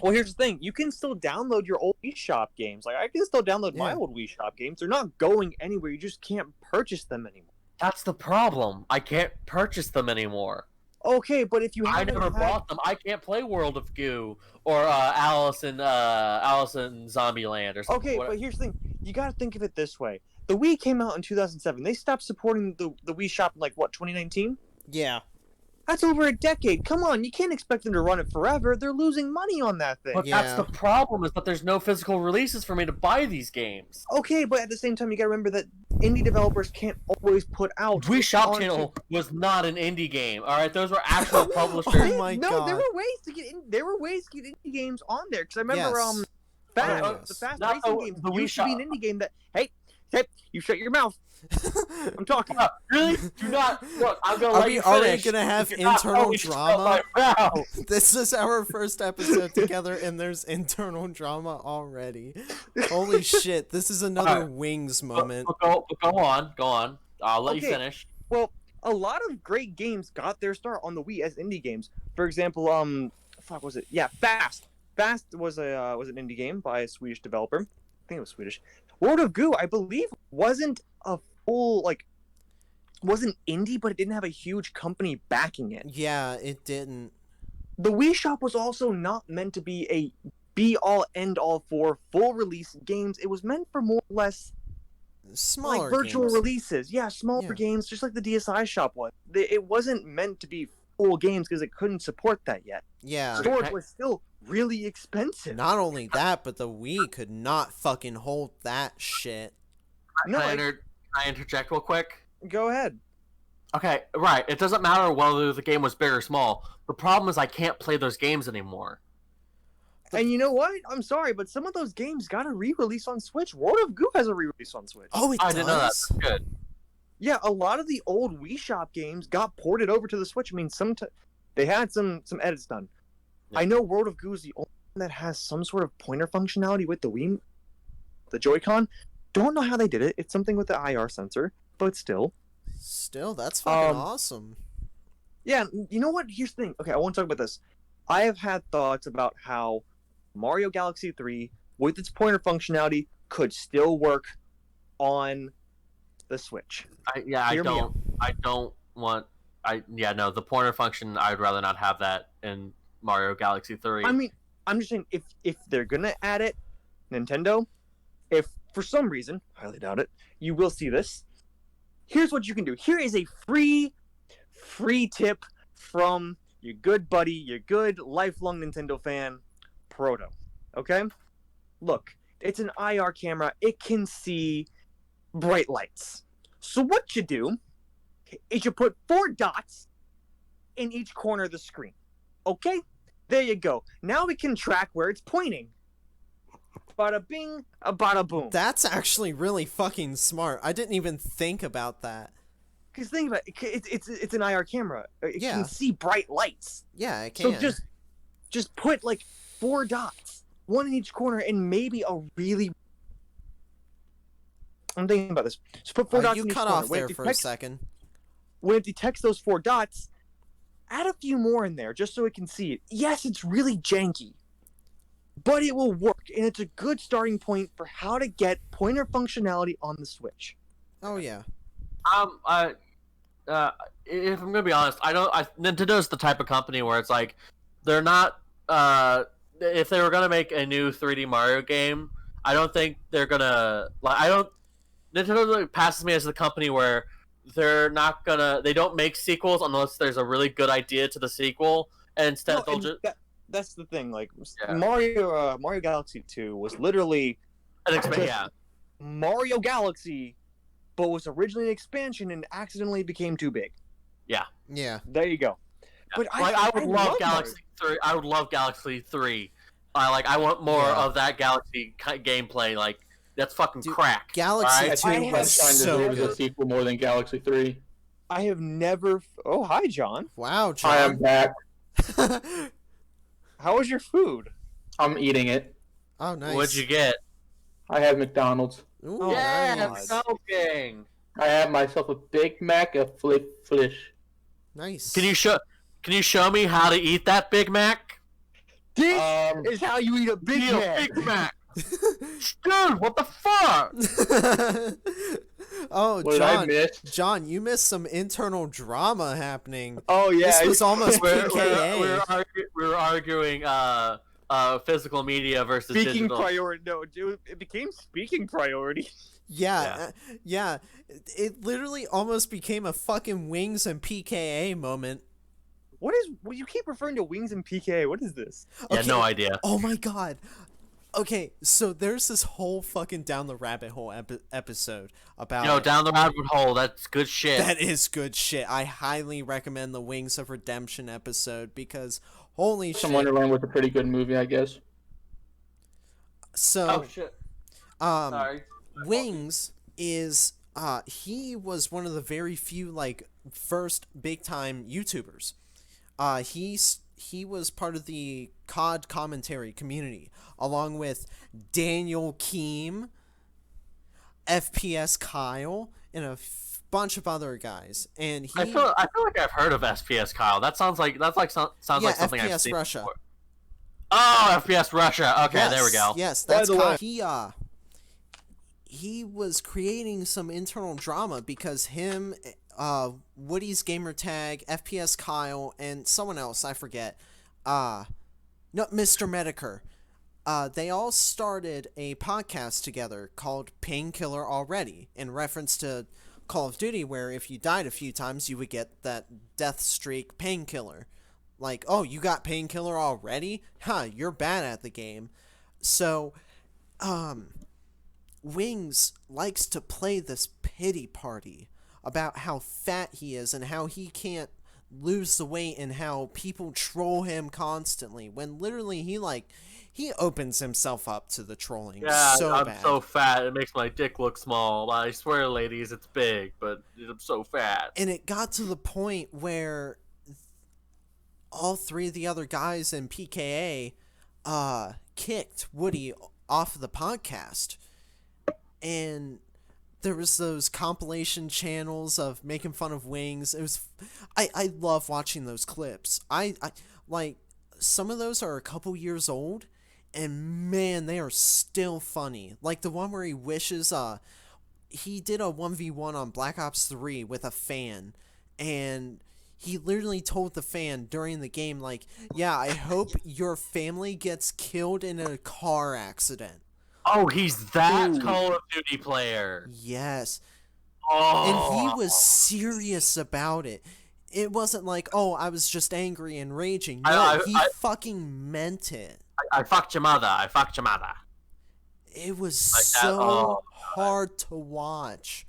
Well, here's the thing. You can still download your old Wii Shop games. Like, I can still download my old Wii Shop games. They're not going anywhere. You just can't purchase them anymore. That's the problem. I can't purchase them anymore. Okay, but if you I never bought them. I can't play World of Goo or Alice in Zombieland or something. Okay, but here's the thing. You got to think of it this way. The Wii came out in 2007. They stopped supporting the Wii Shop in, 2019? Yeah. That's over a decade. Come on, you can't expect them to run it forever. They're losing money on that thing. But that's the problem, is that there's no physical releases for me to buy these games. Okay, but at the same time, you gotta remember that indie developers can't always put out... Wii Shop Channel was not an indie game, alright? Those were actual publishers. Oh my God. No, there were ways to get indie games on there. Because I remember, the Fast Racing games used to be an indie game that... Hey, you shut your mouth. I'm talking. Really? Do not. Look, I'm gonna let you finish. Are we gonna have internal drama? This is our first episode together, and there's internal drama already. Holy shit! This is another Wings moment. Go on. I'll let you finish. Well, a lot of great games got their start on the Wii as indie games. For example, fuck was it? Yeah, Fast. Fast was an indie game by a Swedish developer. I think it was Swedish. World of Goo, I believe, wasn't a full, wasn't indie, but it didn't have a huge company backing it. Yeah, it didn't. The Wii Shop was also not meant to be a be-all, end-all for full release games. It was meant for more or less smaller virtual games. Releases. Yeah, smaller games, just like the DSi Shop was. It wasn't meant to be full games because it couldn't support that yet. Yeah. Storage was still really expensive. Not only that, but the Wii could not fucking hold that shit. Can I interject real quick? Go ahead. Okay, right. It doesn't matter whether the game was big or small. The problem is I can't play those games anymore. And you know what? I'm sorry, but some of those games got a re-release on Switch. World of Goo has a re-release on Switch. Oh, it does? I didn't know that. That's good. Yeah, a lot of the old Wii Shop games got ported over to the Switch. I mean, they had some edits done. Yeah. I know World of Goo is the only one that has some sort of pointer functionality with the Wii, the Joy-Con. Don't know how they did it. It's something with the IR sensor, but still. Still, that's fucking awesome. Yeah, you know what? Here's the thing. Okay, I want to talk about this. I have had thoughts about how Mario Galaxy 3, with its pointer functionality, could still work on the Switch. I don't want. No, the pointer function. I'd rather not have that in Mario Galaxy 3. I mean, I'm just saying if they're gonna add it, Nintendo, if for some reason, highly doubt it, you will see this. Here's what you can do. Here is a free tip from your good buddy, your good lifelong Nintendo fan, Proto. Okay? Look, it's an IR camera. It can see bright lights. So what you do is you put 4 dots in each corner of the screen. Okay? There you go. Now we can track where it's pointing. Bada bing, a bada boom. That's actually really fucking smart. I didn't even think about that. Because think about it, it's an IR camera. It can see bright lights. Yeah, it can. So just put like 4 dots, 1 in each corner, and maybe a really. I'm thinking about this. Just put 4 dots in each corner. You cut off there for a second. When it detects those 4 dots, add a few more in there just so it can see it. Yes, it's really janky, but it will work, and it's a good starting point for how to get pointer functionality on the Switch. Oh yeah. If I'm gonna be honest, Nintendo's the type of company where it's like they're not. If they were gonna make a new 3D Mario game, I don't think they're gonna. Nintendo passes me as the company where they don't make sequels unless there's a really good idea to the sequel, and instead they'll just. That's the thing. Like Mario Galaxy 2 was literally Mario Galaxy, but was originally an expansion and accidentally became too big. Yeah. Yeah. There you go. Yeah. But I would love Galaxy 3. I would love Galaxy 3. I want more of that Galaxy gameplay. Like that's fucking crack. Galaxy 2 was so good. A sequel more than Galaxy 3. I have never. Oh, hi, John. Wow, John. I am back. How was your food? I'm eating it. Oh, nice. What'd you get? I have McDonald's. Ooh, nice. Smoking. I have myself a Big Mac, a fish. Nice. Can you show me how to eat that Big Mac? This is how you eat a Big Mac. Dude, what the fuck? Oh, John, you missed some internal drama happening. Oh yeah, this was almost PKA. We were arguing physical media versus speaking digital. priority. No, it became speaking priority. Yeah. It literally almost became a fucking Wings and PKA moment. Well, you keep referring to Wings and PKA. What is this? Yeah, no idea. Oh my god. Okay, so there's this whole fucking Down the Rabbit Hole episode about... Down the Rabbit Hole, that's good shit. That is good shit. I highly recommend the Wings of Redemption episode because holy shit. Wonderland was a pretty good movie, I guess. So, oh shit. Sorry. Wings is, he was one of the very few, first big-time YouTubers. He was part of the COD commentary community, along with Daniel Keem, FPS Kyle, and a bunch of other guys. And I feel like I've heard of FPS Kyle. That sounds like something FPS I've seen Russia. before. Oh, FPS Russia. Okay, yes, there we go. Yes, that's Kyle. He was creating some internal drama because him, Woody's gamertag, FPS Kyle, and someone else, I forget, no, Mr. Medicare, they all started a podcast together called Painkiller Already, in reference to Call of Duty, where if you died a few times, you would get that death streak painkiller. Like, oh, you got painkiller already? Huh, you're bad at the game. So, Wings likes to play this pity party about how fat he is and how he can't lose the weight and how people troll him constantly, when literally he opens himself up to the trolling. Yeah, I'm bad. so fat, it makes my dick look small. I swear, ladies, it's big, but I'm so fat. And it got to the point where all 3 of the other guys in PKA kicked Woody off of the podcast. And there was those compilation channels of making fun of Wings. It was, I love watching those clips. I like, some of those are a couple years old, and man, they are still funny. Like the one where he wishes he did a 1v1 on Black Ops 3 with a fan, and he literally told the fan during the game, like, yeah, I hope your family gets killed in a car accident. Oh, he's that Call of Duty player. Yes. Oh. And he was serious about it. It wasn't like, oh, I was just angry and raging. No, he fucking meant it. I fucked your mother. I fucked your mother. It was so hard to watch.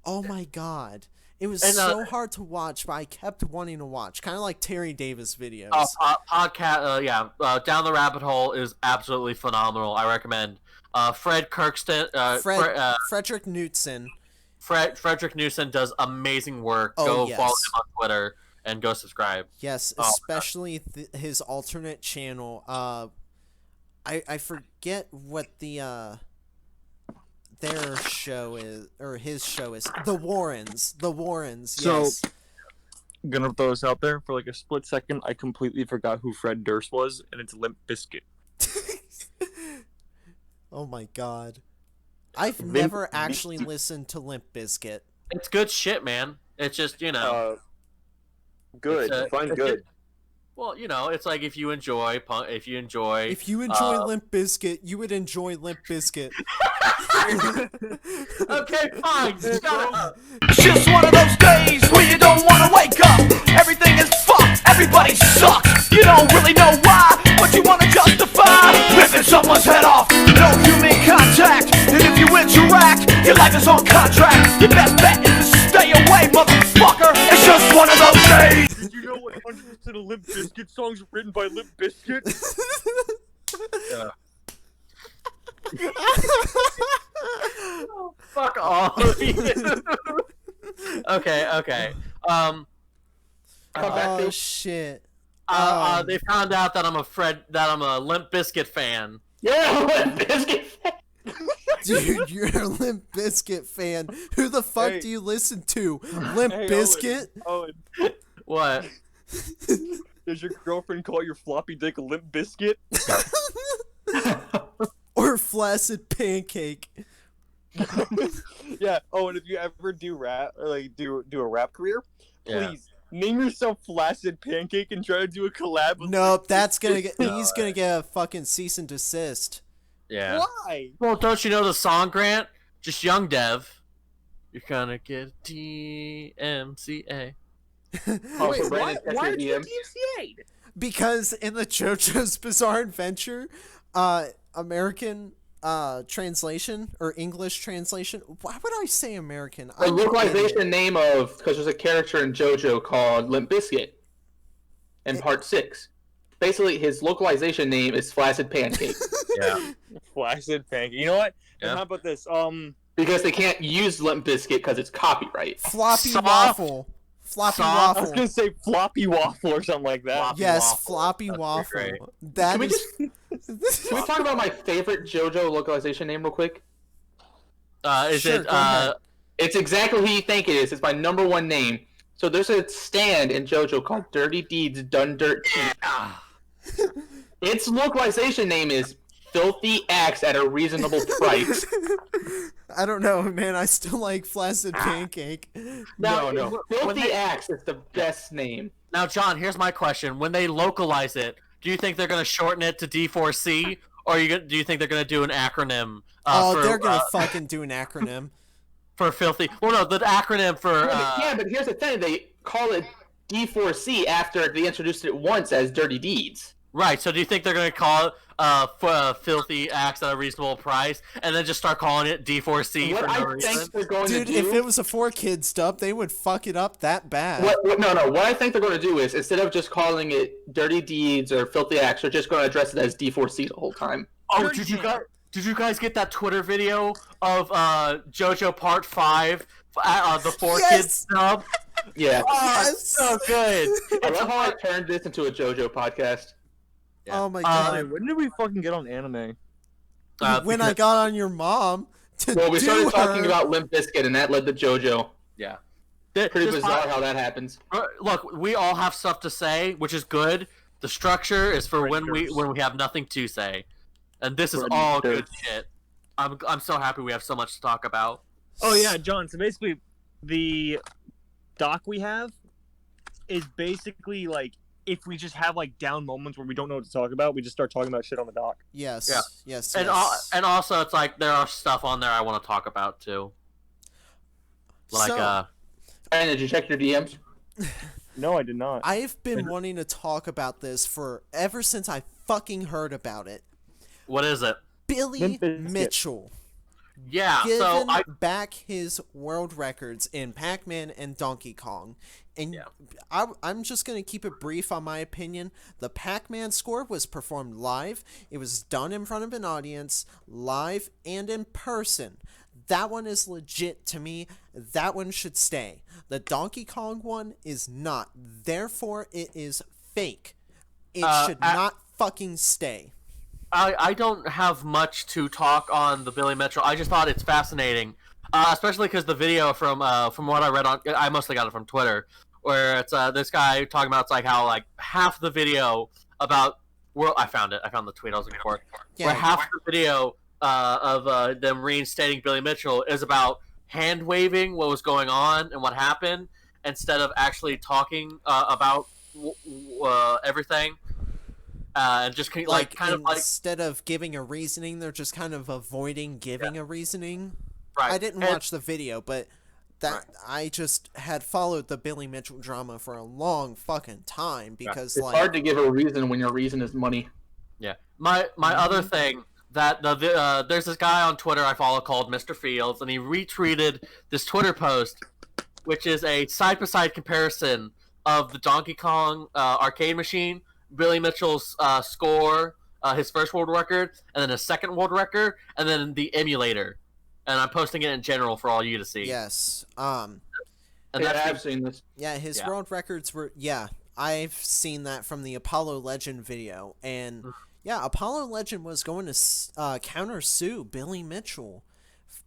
Oh my god. It was so hard to watch, but I kept wanting to watch. Kind of like Terry Davis videos. Podcast, Down the Rabbit Hole is absolutely phenomenal. I recommend. Fred Kirkston. Frederick Knudsen. Frederick Knudsen does amazing work. Go follow him on Twitter and go subscribe. Yes, especially his alternate channel. I forget what their show is, or his show is. The Warrens. Yes. So, I'm gonna throw this out there for like a split second. I completely forgot who Fred Durst was, and it's Limp Bizkit. Oh my god. I've never actually listened to Limp Bizkit. It's good shit, man. It's just, good. Fine, good. Well, it's like if you enjoy Limp Bizkit, you would enjoy Limp Bizkit. Okay, fine. Shut up. It's just one of those days where you don't want to wake up. Everything is fucked, everybody sucks. You don't really know why, but you want to justify ripping someone's head off. No human contact, and if you interact, your life is on contract. Your best bet is to stay away, motherfucker. It's just one of those days. Did you know 100% of Limp Bizkit songs are written by Limp Bizkit? Yeah. Oh, fuck off. Okay. Oh shit. They found out that I'm a Limp Bizkit fan. Yeah, Limp Bizkit fan. Dude, you're a Limp Bizkit fan. Who the fuck do you listen to? Limp Bizkit? Owen. What? Does your girlfriend call your floppy dick Limp Bizkit? Or Flaccid Pancake? Yeah. Oh, and if you ever do rap, or like do a rap career, please name yourself Flaccid Pancake and try to do a collab with Nope, he's gonna get a fucking cease and desist. Yeah. Why? Well, don't you know the song, Grant? Just Young Dev. You're gonna get DMCA. Also, Wait, why did you DM? DMCA'd? Because in the JoJo's Bizarre Adventure, American translation or English translation. Why would I say American? The localization name of, because there's a character in JoJo called Limp Bizkit in Part 6. Basically, his localization name is Flaccid Pancake. Yeah. Flaccid Pancake. You know what? Yeah. How about this? Because they can't use Limp Bizkit because it's copyright. Floppy Soft. Waffle. Floppy I was Waffle. gonna say floppy waffle or something like that. Floppy Yes, Waffle. Floppy That'd be Waffle. great. That Can we is. Can we talk about my favorite JoJo localization name real quick? Sure, go ahead. It's exactly who you think it is. It's my #1 name. So there's a stand in JoJo called Dirty Deeds Done Dirt Cheap. Its localization name is Filthy Axe at a Reasonable Price. I don't know, man. I still like Flaccid Pancake. No. Filthy Axe is the best name. Now, John, here's my question. When they localize it, do you think they're going to shorten it to D4C, or do you think they're going to do an acronym? They're going to fucking do an acronym. For filthy. Well, no, the acronym for. But here's the thing: they call it D4C after they introduced it once as Dirty Deeds. Right. So, do you think they're going to call it filthy acts at a reasonable price, and then just start calling it D4C What for no I reason? think they're going Dude, to do. if it was a 4Kids dub, they would fuck it up that bad. What I think they're going to do is, instead of just calling it Dirty Deeds or Filthy Acts, they're just going to address it as D4C the whole time. Oh, did you guys get that Twitter video of JoJo Part 5, the 4Kids dub? Yeah. Oh, Yes! it's so good. I love how I turned this into a JoJo podcast. Yeah. Oh my god. Hey, when did we fucking get on anime? When I got on your mom to Well, we do started her... talking about Limp Bizkit, and that led to JoJo. Yeah. Pretty bizarre how that happens. Look, we all have stuff to say, which is good. The structure is for when we have nothing to say. and this is all good shit. I'm so happy we have so much to talk about. Oh yeah, John. So basically, the doc we have is basically like if we just have like down moments where we don't know what to talk about, we just start talking about shit on the doc. Yes. Yeah. Yes. And yes. and also it's like there are stuff on there I want to talk about too. Like And did you check your DMs? No, I did not. I've been wanting to talk about this for ever since I fucking heard about it. what is it? Billy Mitchell. Yeah, Given so back his world records in Pac-Man and Donkey Kong. And Yeah. I'm just going to keep it brief on my opinion. The Pac-Man score was performed live. It was done in front of an audience, live and in person. That one is legit to me. That one should stay. The Donkey Kong one is not. Therefore, it is fake. It should not fucking stay. I don't have much to talk on the Billy Mitchell. I just thought it's fascinating, especially because the video from what I read on, I mostly got it from Twitter, where it's this guy talking about it's like how like half the video about I found the tweet I was looking for, where half the video of them reinstating Billy Mitchell is about hand waving what was going on and what happened instead of actually talking about everything. And just kind of like instead of giving a reasoning, they're just kind of avoiding giving a reasoning. Right. I didn't watch the video, but I just had followed the Billy Mitchell drama for a long fucking time because it's hard to give a reason when your reason is money. Yeah. My other thing that there's this guy on Twitter I follow called Mr. Fields, and he retweeted this Twitter post, which is a side-by-side comparison of the Donkey Kong arcade machine, Billy Mitchell's score, his first world record, and then his second world record, and then the emulator. And I'm posting it in general for all you to see. Yes. And I've seen this. Yeah, his world records were... Yeah, I've seen that from the Apollo Legend video. And, yeah, Apollo Legend was going to counter-sue Billy Mitchell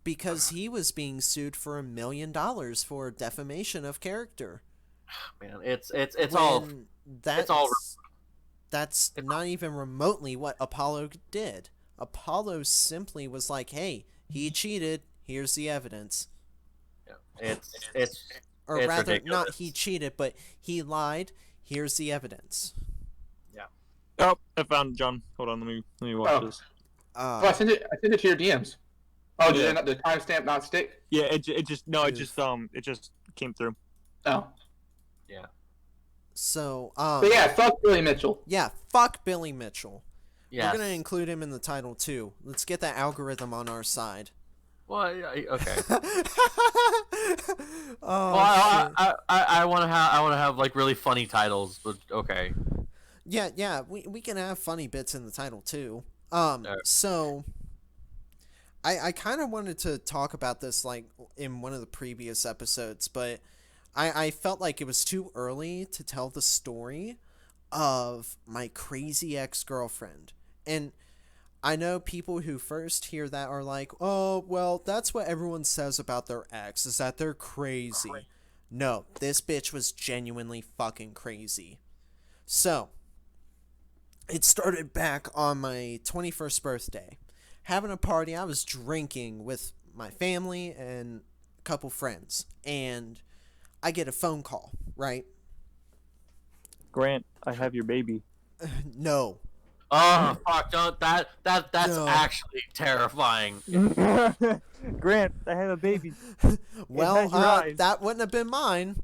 because he was being sued for $1 million for defamation of character. Man, it's all... That's not even remotely what Apollo did. Apollo simply was like, hey, he cheated, here's the evidence. Yeah, or it's rather, ridiculous. not he cheated, but he lied, here's the evidence. Yeah. Oh, I found it, John. Hold on, let me watch this. I sent it to your DMs. Oh, did the timestamp not stick? Yeah, it just came through. Oh. Yeah. So, but yeah, fuck Billy Mitchell. Yeah, fuck Billy Mitchell. Yes. We're gonna include him in the title too. Let's get that algorithm on our side. Well, okay. I want to have like really funny titles, but okay. Yeah, we can have funny bits in the title too. So I kind of wanted to talk about this like in one of the previous episodes, but I felt like it was too early to tell the story of my crazy ex-girlfriend. And I know people who first hear that are like, oh, well, that's what everyone says about their ex, is that they're crazy. No, this bitch was genuinely fucking crazy. So, it started back on my 21st birthday. Having a party, I was drinking with my family and a couple friends. And I get a phone call, right? Grant, I have your baby. No. Oh fuck! Don't that's No. actually terrifying. Grant, I have a baby. Well, your eyes. that wouldn't have been mine,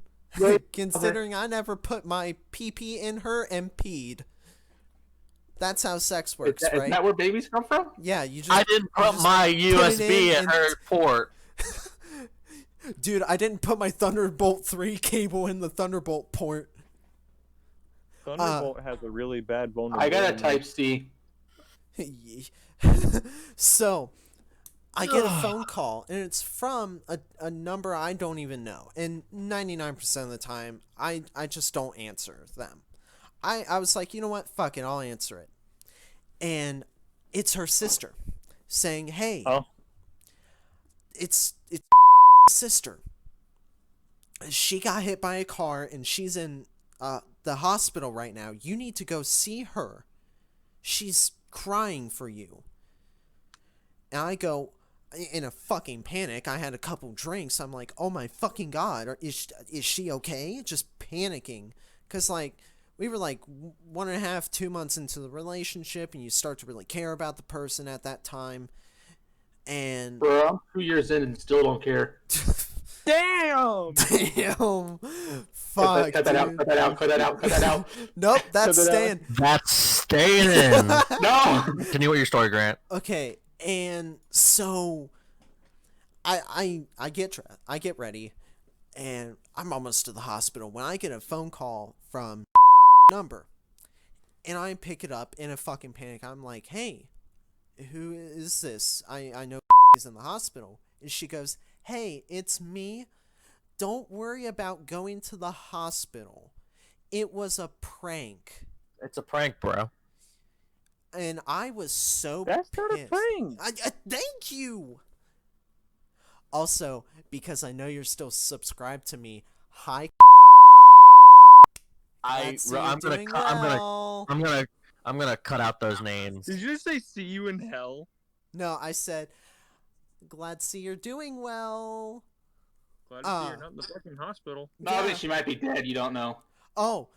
considering I never put my pee in her and peed. That's how sex works, right? Is that where babies come from? Yeah, you just. I didn't put my USB in her port. Dude, I didn't put my Thunderbolt 3 cable in the Thunderbolt port. Thunderbolt has a really bad vulnerability. I got a Type-C. So, I get a phone call, and it's from a number I don't even know. And 99% of the time, I just don't answer them. I was like, you know what? Fuck it, I'll answer it. And it's her sister saying, hey, it's sister. She got hit by a car, and she's in the hospital right now. You need to go see her. She's crying for you. And I go, in a fucking panic. I had a couple drinks. I'm like, oh my fucking god, is she okay? Just panicking. Because, like, we were like 1.5, 2 months into the relationship, and you start to really care about the person at that time. And bro, I'm 2 years in and still don't care. Damn! Damn. Fuck, cut that out, cut that out, cut that out, cut that out. Nope, that's staying. That's staying in. No! Continue with your story, Grant. Okay, and so I get ready, and I'm almost to the hospital when I get a phone call from number, and I pick it up in a fucking panic. I'm like, hey, who is this? I know is in the hospital. And she goes, hey, it's me. Don't worry about going to the hospital. It was a prank. It's a prank, bro. And I was so That's pissed. not a prank. Thank you. Also, because I know you're still subscribed to me, hi. I'm gonna cut out those names. Did you just say see you in hell? No, I said, glad to see you're doing well. Glad to see you're not in the fucking hospital. No, I think she might be dead. You don't know. Oh,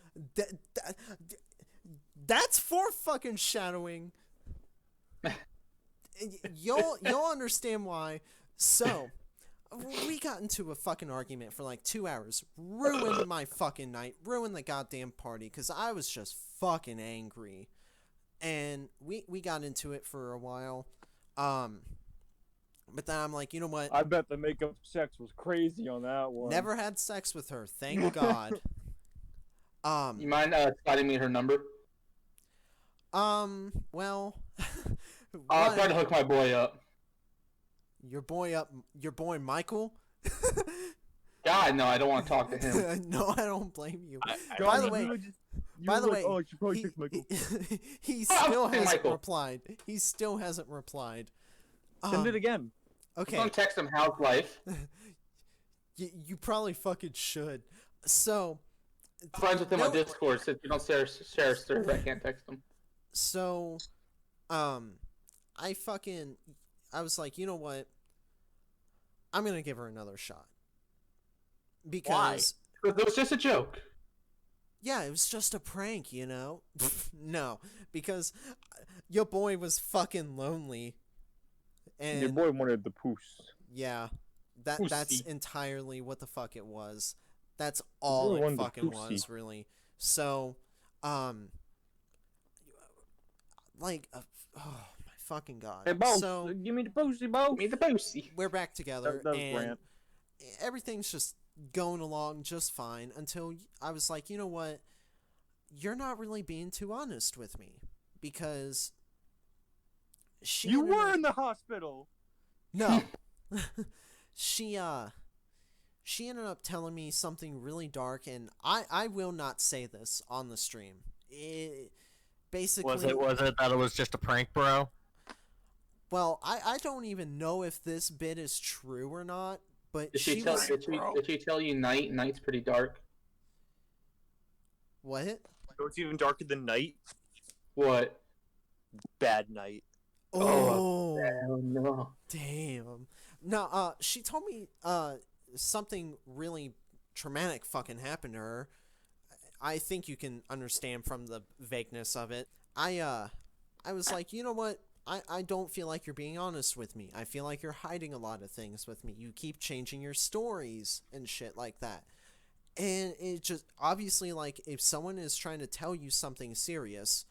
that's for fucking shadowing. You'll understand why. So, we got into a fucking argument for like 2 hours. Ruined my fucking night. Ruined the goddamn party because I was just fucking angry. And we got into it for a while. But then I'm like, you know what? I bet the makeup sex was crazy on that one. Never had sex with her, thank God. You mind sliding me her number? Well, I'll try to hook my boy up. Your boy Michael? God, no, I don't want to talk to him. No, I don't blame you. By the way, oh, you should probably text Michael. he still hasn't Michael. replied. He still hasn't replied. Send it again. Okay. Don't text him how's life. You probably fucking should. So, I'm friends with him on Discord. Since you don't share a server, I can't text him. So, I was like, you know what? I'm gonna give her another shot. Because It was just a joke. yeah, it was just a prank, you know? No, because your boy was fucking lonely. And Your boy wanted the poos. yeah, that's Pussy. entirely what the fuck it was. That's all Really it wanted the fucking pussy. was, really. So, like, oh my fucking god. Hey, boss, So give me the pussy, boss. Give me the pussy. we're back together, That was and Grant. everything's just going along just fine until I was like, you know what? You're not really being too honest with me, because she You ended were up- in the hospital. No. she ended up telling me something really dark, and I will not say this on the stream. Basically, Was it that it was just a prank, bro? well, I don't even know if this bit is true or not, but Did she she tell? was Did she tell you night? Night's pretty dark. what? So it's even darker than night. What? Bad night. Oh, Oh no. damn. No, she told me something really traumatic fucking happened to her. I think you can understand from the vagueness of it. I was like, you know what? I don't feel like you're being honest with me. I feel like you're hiding a lot of things with me. You keep changing your stories and shit like that. And it just, obviously, like, if someone is trying to tell you something serious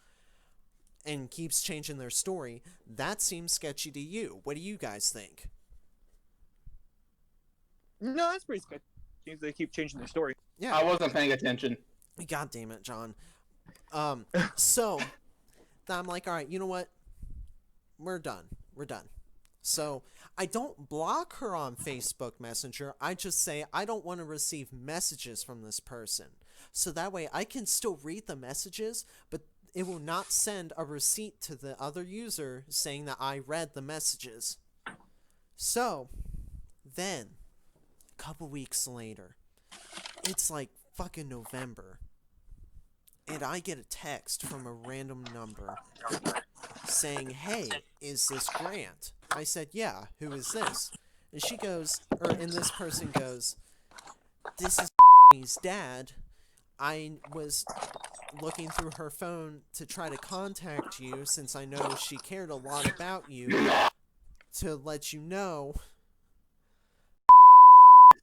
and keeps changing their story, that seems sketchy to you. What do you guys think? No, that's pretty sketchy. Seems they keep changing their story. Yeah. I wasn't paying attention. God damn it, John. So I'm like, all right, you know what? We're done. So I don't block her on Facebook Messenger. I just say I don't want to receive messages from this person. So that way I can still read the messages, but it will not send a receipt to the other user saying that I read the messages. So then, a couple weeks later, it's like fucking November, and I get a text from a random number saying, hey, is this Grant? I said, yeah, who is this? And she goes, and this person goes, this is his dad. I was looking through her phone to try to contact you since I know she cared a lot about you to let you know.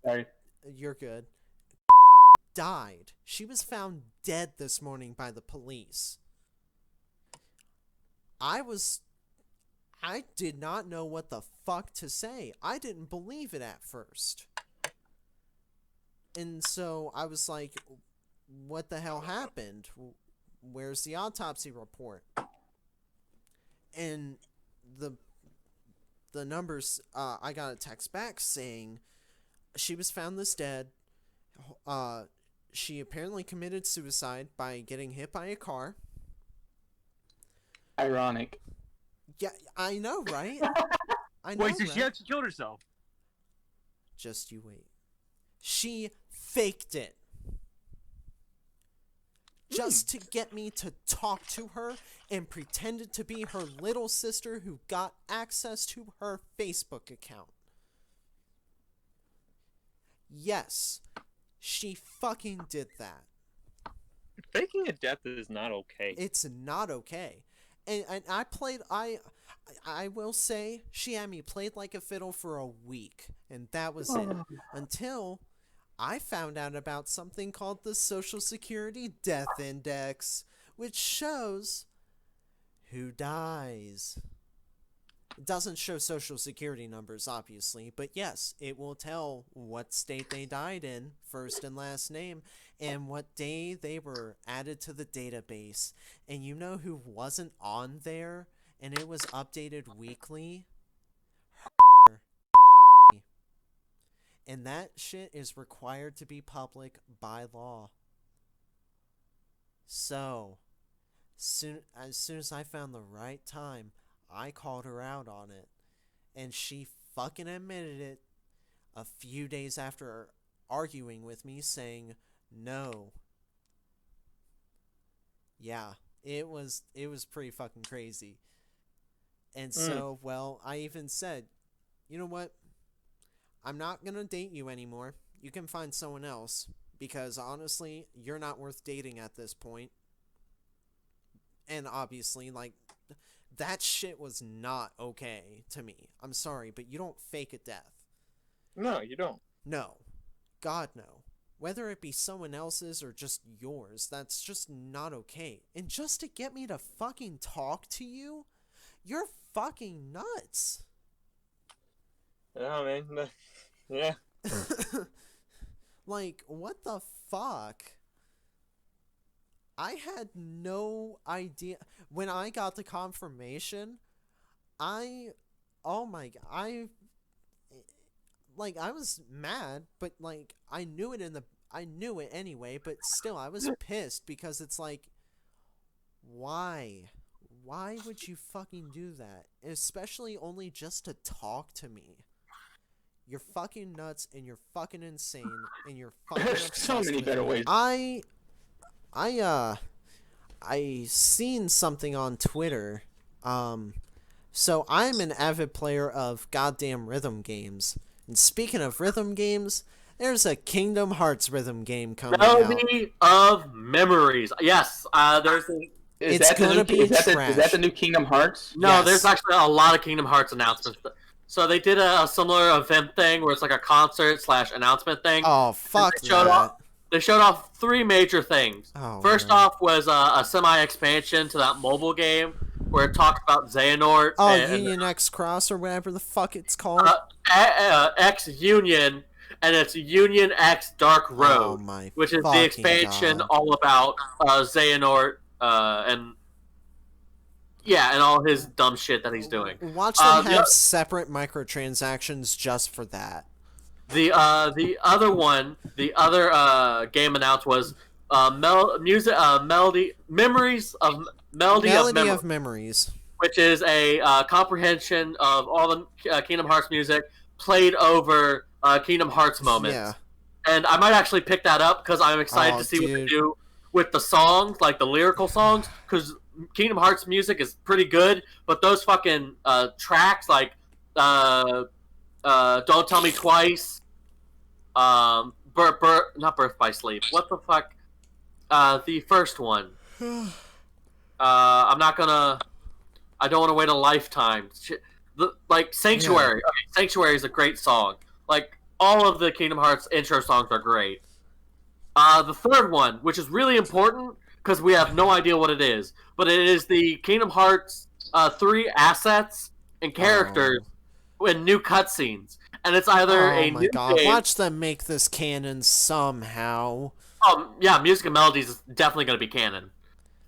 Sorry. You're good. Died. She was found dead this morning by the police. I did not know what the fuck to say. I didn't believe it at first. And so I was like, what the hell happened? Where's the autopsy report? And the numbers, I got a text back saying she was found this dead. She apparently committed suicide by getting hit by a car. Ironic. Yeah, I know, right? I know. Wait, so right? she actually killed herself? Just you wait. She faked it. Just to get me to talk to her and pretended to be her little sister who got access to her Facebook account. Yes, she fucking did that. Faking a death is not okay. It's not okay. And I will say, she had me played like a fiddle for a week, and that was it. Until I found out about something called the Social Security Death Index, which shows who dies. It doesn't show Social Security numbers, obviously, but yes, it will tell what state they died in, first and last name, and what day they were added to the database. And you know who wasn't on there, and it was updated weekly? Her. And that shit is required to be public by law. So, as soon as I found the right time, I called her out on it. And she fucking admitted it a few days after arguing with me, saying no. Yeah, it was pretty fucking crazy. And so, well, I even said, you know what? I'm not gonna date you anymore. You can find someone else, because honestly, you're not worth dating at this point. And obviously, like, that shit was not okay to me. I'm sorry, but you don't fake a death. No, you don't. No. God, no. Whether it be someone else's or just yours, that's just not okay. And just to get me to fucking talk to you, you're fucking nuts. Yeah, man. Yeah. Like, what the fuck? I had no idea. When I got the confirmation, oh my god, I was mad, but like, I knew it anyway, but still, I was pissed, because it's like, why? Why would you fucking do that? Especially only just to talk to me. You're fucking nuts, and you're fucking insane, and you're fucking There's so many better ways. I seen something on Twitter. So I'm an avid player of goddamn rhythm games. And speaking of rhythm games, there's a Kingdom Hearts rhythm game coming out. Melody of Memories. Yes, there's a... Is that the new Kingdom Hearts? No, yes. There's actually a lot of Kingdom Hearts announcements. So they did a similar event thing where it's like a concert / announcement thing. Oh, fuck that. They showed off 3 major things. Oh, First off was a semi-expansion to that mobile game where it talks about Xehanort. Oh, Union X Cross or whatever the fuck it's called. X Union, and it's Union X Dark Road, which is the expansion all about Xehanort and all his dumb shit that he's doing. Watch them have separate microtransactions just for that. The other game announced was Memories of Memories, which is a comprehension of all the Kingdom Hearts music played over Kingdom Hearts moments. Yeah. And I might actually pick that up because I'm excited to see what they do with the songs, like the lyrical songs, because Kingdom Hearts music is pretty good, but those fucking tracks, like Don't Tell Me Twice. Not Birth by Sleep. What the fuck? The first one. I'm not gonna. I don't want to wait a lifetime. Like Sanctuary. Yeah. Okay, Sanctuary is a great song. Like all of the Kingdom Hearts intro songs are great. The third one, which is really important because we have no idea what it is, but it is the Kingdom Hearts 3 assets and characters and new cutscenes, and it's either a my new god! game. Watch them make this canon somehow. Yeah, music and melodies is definitely going to be canon.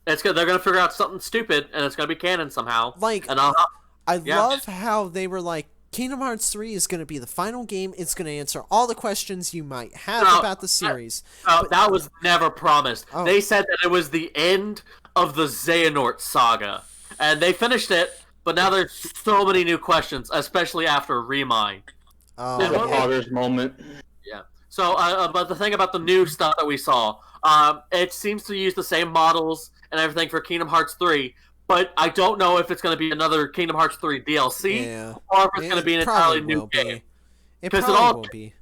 They're going to figure out something stupid, and it's going to be canon somehow. Like, and I love how they were like, Kingdom Hearts 3 is going to be the final game. It's going to answer all the questions you might have about the series. That was never promised. Oh. They said that it was the end of the Xehanort saga, and they finished it. But now there's so many new questions, especially after Remind. There's a father's moment. Yeah. So, but the thing about the new stuff that we saw, it seems to use the same models and everything for Kingdom Hearts 3, but I don't know if it's going to be another Kingdom Hearts 3 DLC or if it's going to be an entirely new game. It probably will be.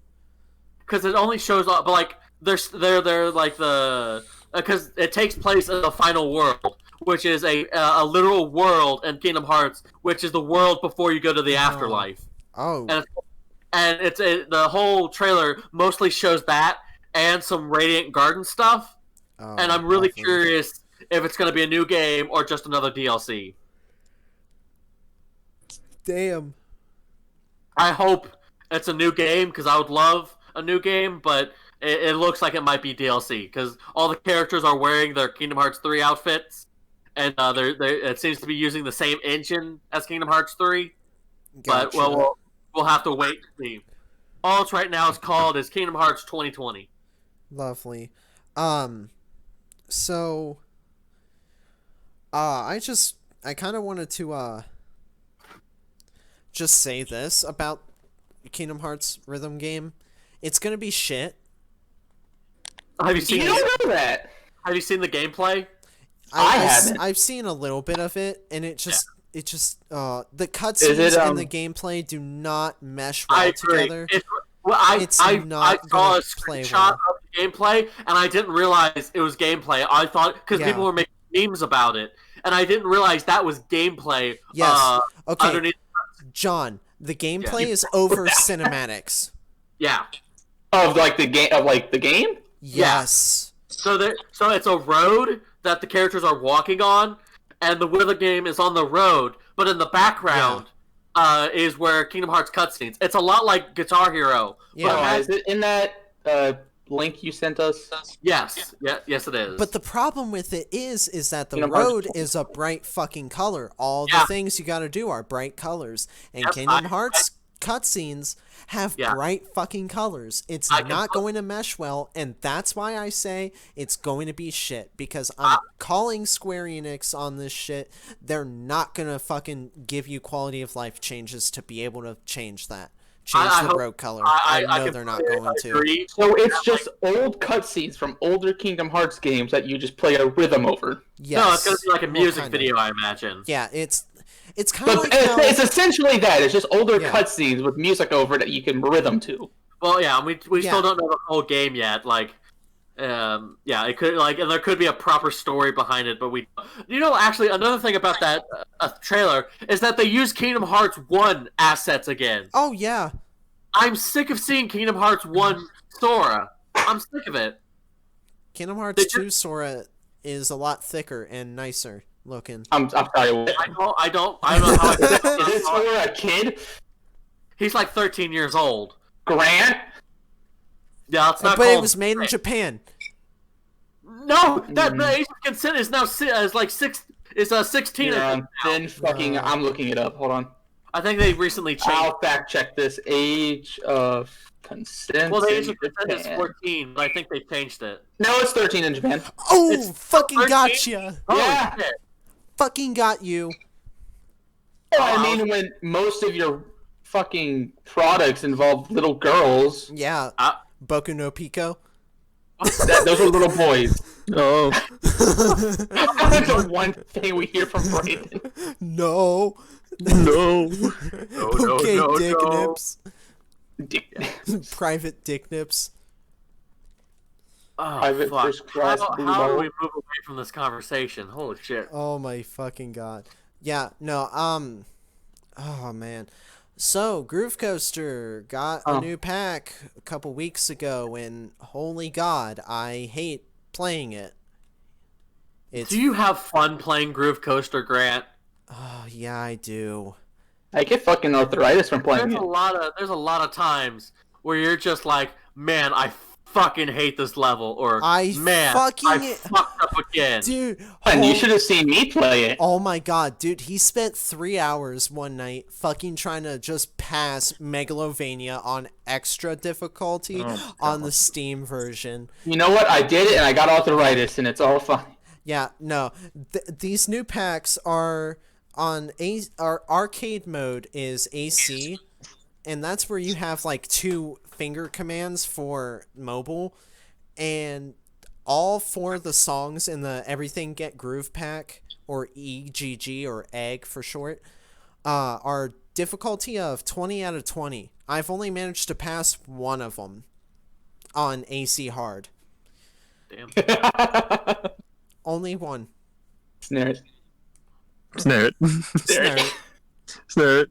Because it only shows up, but like they're like the because it takes place in the final world, which is a literal world in Kingdom Hearts, which is the world before you go to the afterlife. Oh. And the whole trailer mostly shows that and some Radiant Garden stuff. Oh, and I'm really curious if it's going to be a new game or just another DLC. Damn. I hope it's a new game because I would love a new game, but it looks like it might be DLC because all the characters are wearing their Kingdom Hearts 3 outfits, and it seems to be using the same engine as Kingdom Hearts 3. Gotcha. But we'll have to wait to see. All it's right now is called is Kingdom Hearts 2020. Lovely. So I kind of wanted to just say this about Kingdom Hearts rhythm game. It's gonna be shit. Have you seen? You don't know that. Have you seen the gameplay? I haven't. I've seen a little bit of it, and it just the cutscenes and the gameplay do not mesh well together. I saw a play screenshot well. of the gameplay, and I didn't realize it was gameplay. I thought because people were making memes about it, and I didn't realize that was gameplay. Yes. Okay. Underneath. John, the gameplay is over cinematics. Yeah. Of the game. Yes. So it's a road that the characters are walking on, and the rhythm game is on the road, but in the background is where Kingdom Hearts cutscenes. It's a lot like Guitar Hero. Yeah. Is it in that link you sent us? Yes. Yes, it is. But the problem with it is that the Kingdom Hearts road is a bright fucking color. All the things you got to do are bright colors, and Kingdom Hearts cutscenes have bright fucking colors. It's not going to mesh well, and that's why I say it's going to be shit, because I'm calling Square Enix on this shit. They're not going to fucking give you quality of life changes to be able to change that. Change the road color. I know they're not going to. So it's just old cutscenes from older Kingdom Hearts games that you just play a rhythm over. Yes. No, it's going to be like a music video, I imagine. Yeah, it's kind of like it's essentially that. It's just older cutscenes with music over that you can rhythm to. Well, yeah, we still don't know the whole game yet. Like, it could and there could be a proper story behind it, but actually, another thing about that trailer is that they use Kingdom Hearts 1 assets again. Oh yeah. I'm sick of seeing Kingdom Hearts 1 Sora. I'm sick of it. Kingdom Hearts 2 Sora is a lot thicker and nicer looking. I'm sorry. I don't know how Is this Sora a kid? He's like 13 years old. Grant? Yeah, it's not. But it was made in Japan. No, that Asian consent is now is like 16. Yeah, then fucking. I'm looking it up. Hold on. I think they recently changed. I'll fact check this. Age of consent. Well, the age of consent is 14, but I think they changed it. No, it's 13 in Japan. Oh, It's fucking 13? gotcha! Yeah. Shit. Fucking got you. I mean, when most of your fucking products involve little girls. Yeah. Boku no Pico. Those are little boys. No. That's the one thing we hear from Brandon. No. No. Okay, no, dick no. nips. Private dick nips. Oh, Private fuck. first class How blue do bubble. we move away from this conversation? Holy shit. Oh my fucking god. Yeah, no, oh man. So, Groove Coaster got a new pack a couple weeks ago, and holy god, I hate playing it. Do you have fun playing Groove Coaster, Grant? Oh, yeah, I do. I get fucking arthritis from playing There's a lot of times where you're just like, man, I fucking hate this level, or I fucked up again. Dude, And you should have seen me play it. oh my god, dude, he spent 3 hours one night fucking trying to just pass Megalovania on extra difficulty on the Steam version. You know what? I did it and I got arthritis and it's all fine. Yeah, no. These new packs are on our arcade mode is AC, and that's where you have like 2 finger commands for mobile, and all 4 of the songs in the Everything Get Groove pack, or EGG, or EGG for short, are difficulty of 20 out of 20. I've only managed to pass 1 of them on AC hard. Damn. Only 1. Snare it. Snare it. Snare it. Snare it.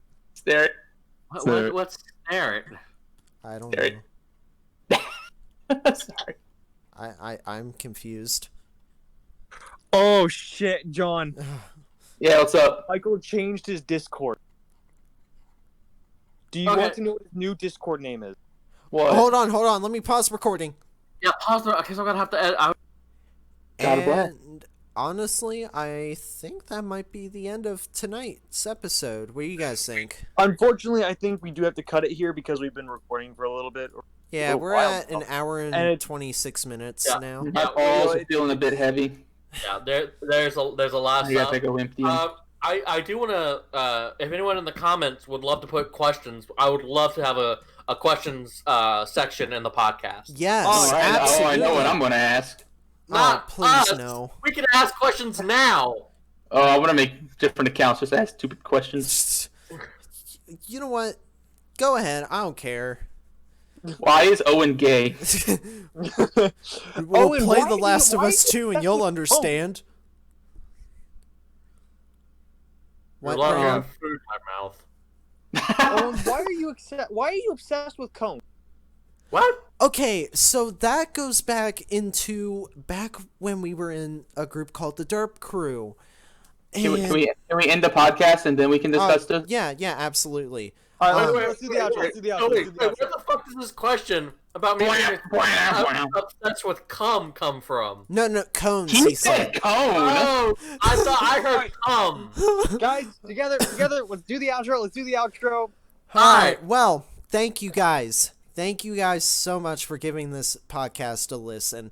Snare it. What's snare it? I don't Snare know. it. Sorry. I'm confused. Oh shit, John. Yeah, what's up? Michael changed his Discord. Do you want to know what his new Discord name is? What? Hold on. Let me pause recording. Yeah, pause it, because I'm gonna have to edit. And honestly, I think that might be the end of tonight's episode. What do you guys think? Unfortunately, I think we do have to cut it here because we've been recording for a little bit. Yeah, Oh, we're wow. at an hour and 26 minutes now. My balls are feeling a bit heavy. Yeah, there's a lot of I gotta stuff. go empty. 'em. I do want to, if anyone in the comments would love to put questions, I would love to have a questions section in the podcast. Yes, I absolutely. know what I'm gonna ask. Not please us. no. We can ask questions now. Oh, I want to make different accounts. Just ask stupid questions. You know what? Go ahead. I don't care. Why is Owen gay? We'll play why The do Last you- of why Us is 2 and that you'll what- understand. You're What, lucky I Brian? have food in my mouth. Owen, why are you obsessed with cone? What? Okay, so that goes back when we were in a group called the Derp Crew. Can we end the podcast and then we can discuss this? Yeah, absolutely. All right, Wait, let's do the outro. Let's do the outro. Wait, Let's do the where outro. the fuck does this question about me being obsessed with cum come from? No, cones, He he said. said cone. Oh, I thought I heard cum. Guys, together, let's do the outro. Let's do the outro. Alright, well, thank you guys. Thank you guys so much for giving this podcast a listen.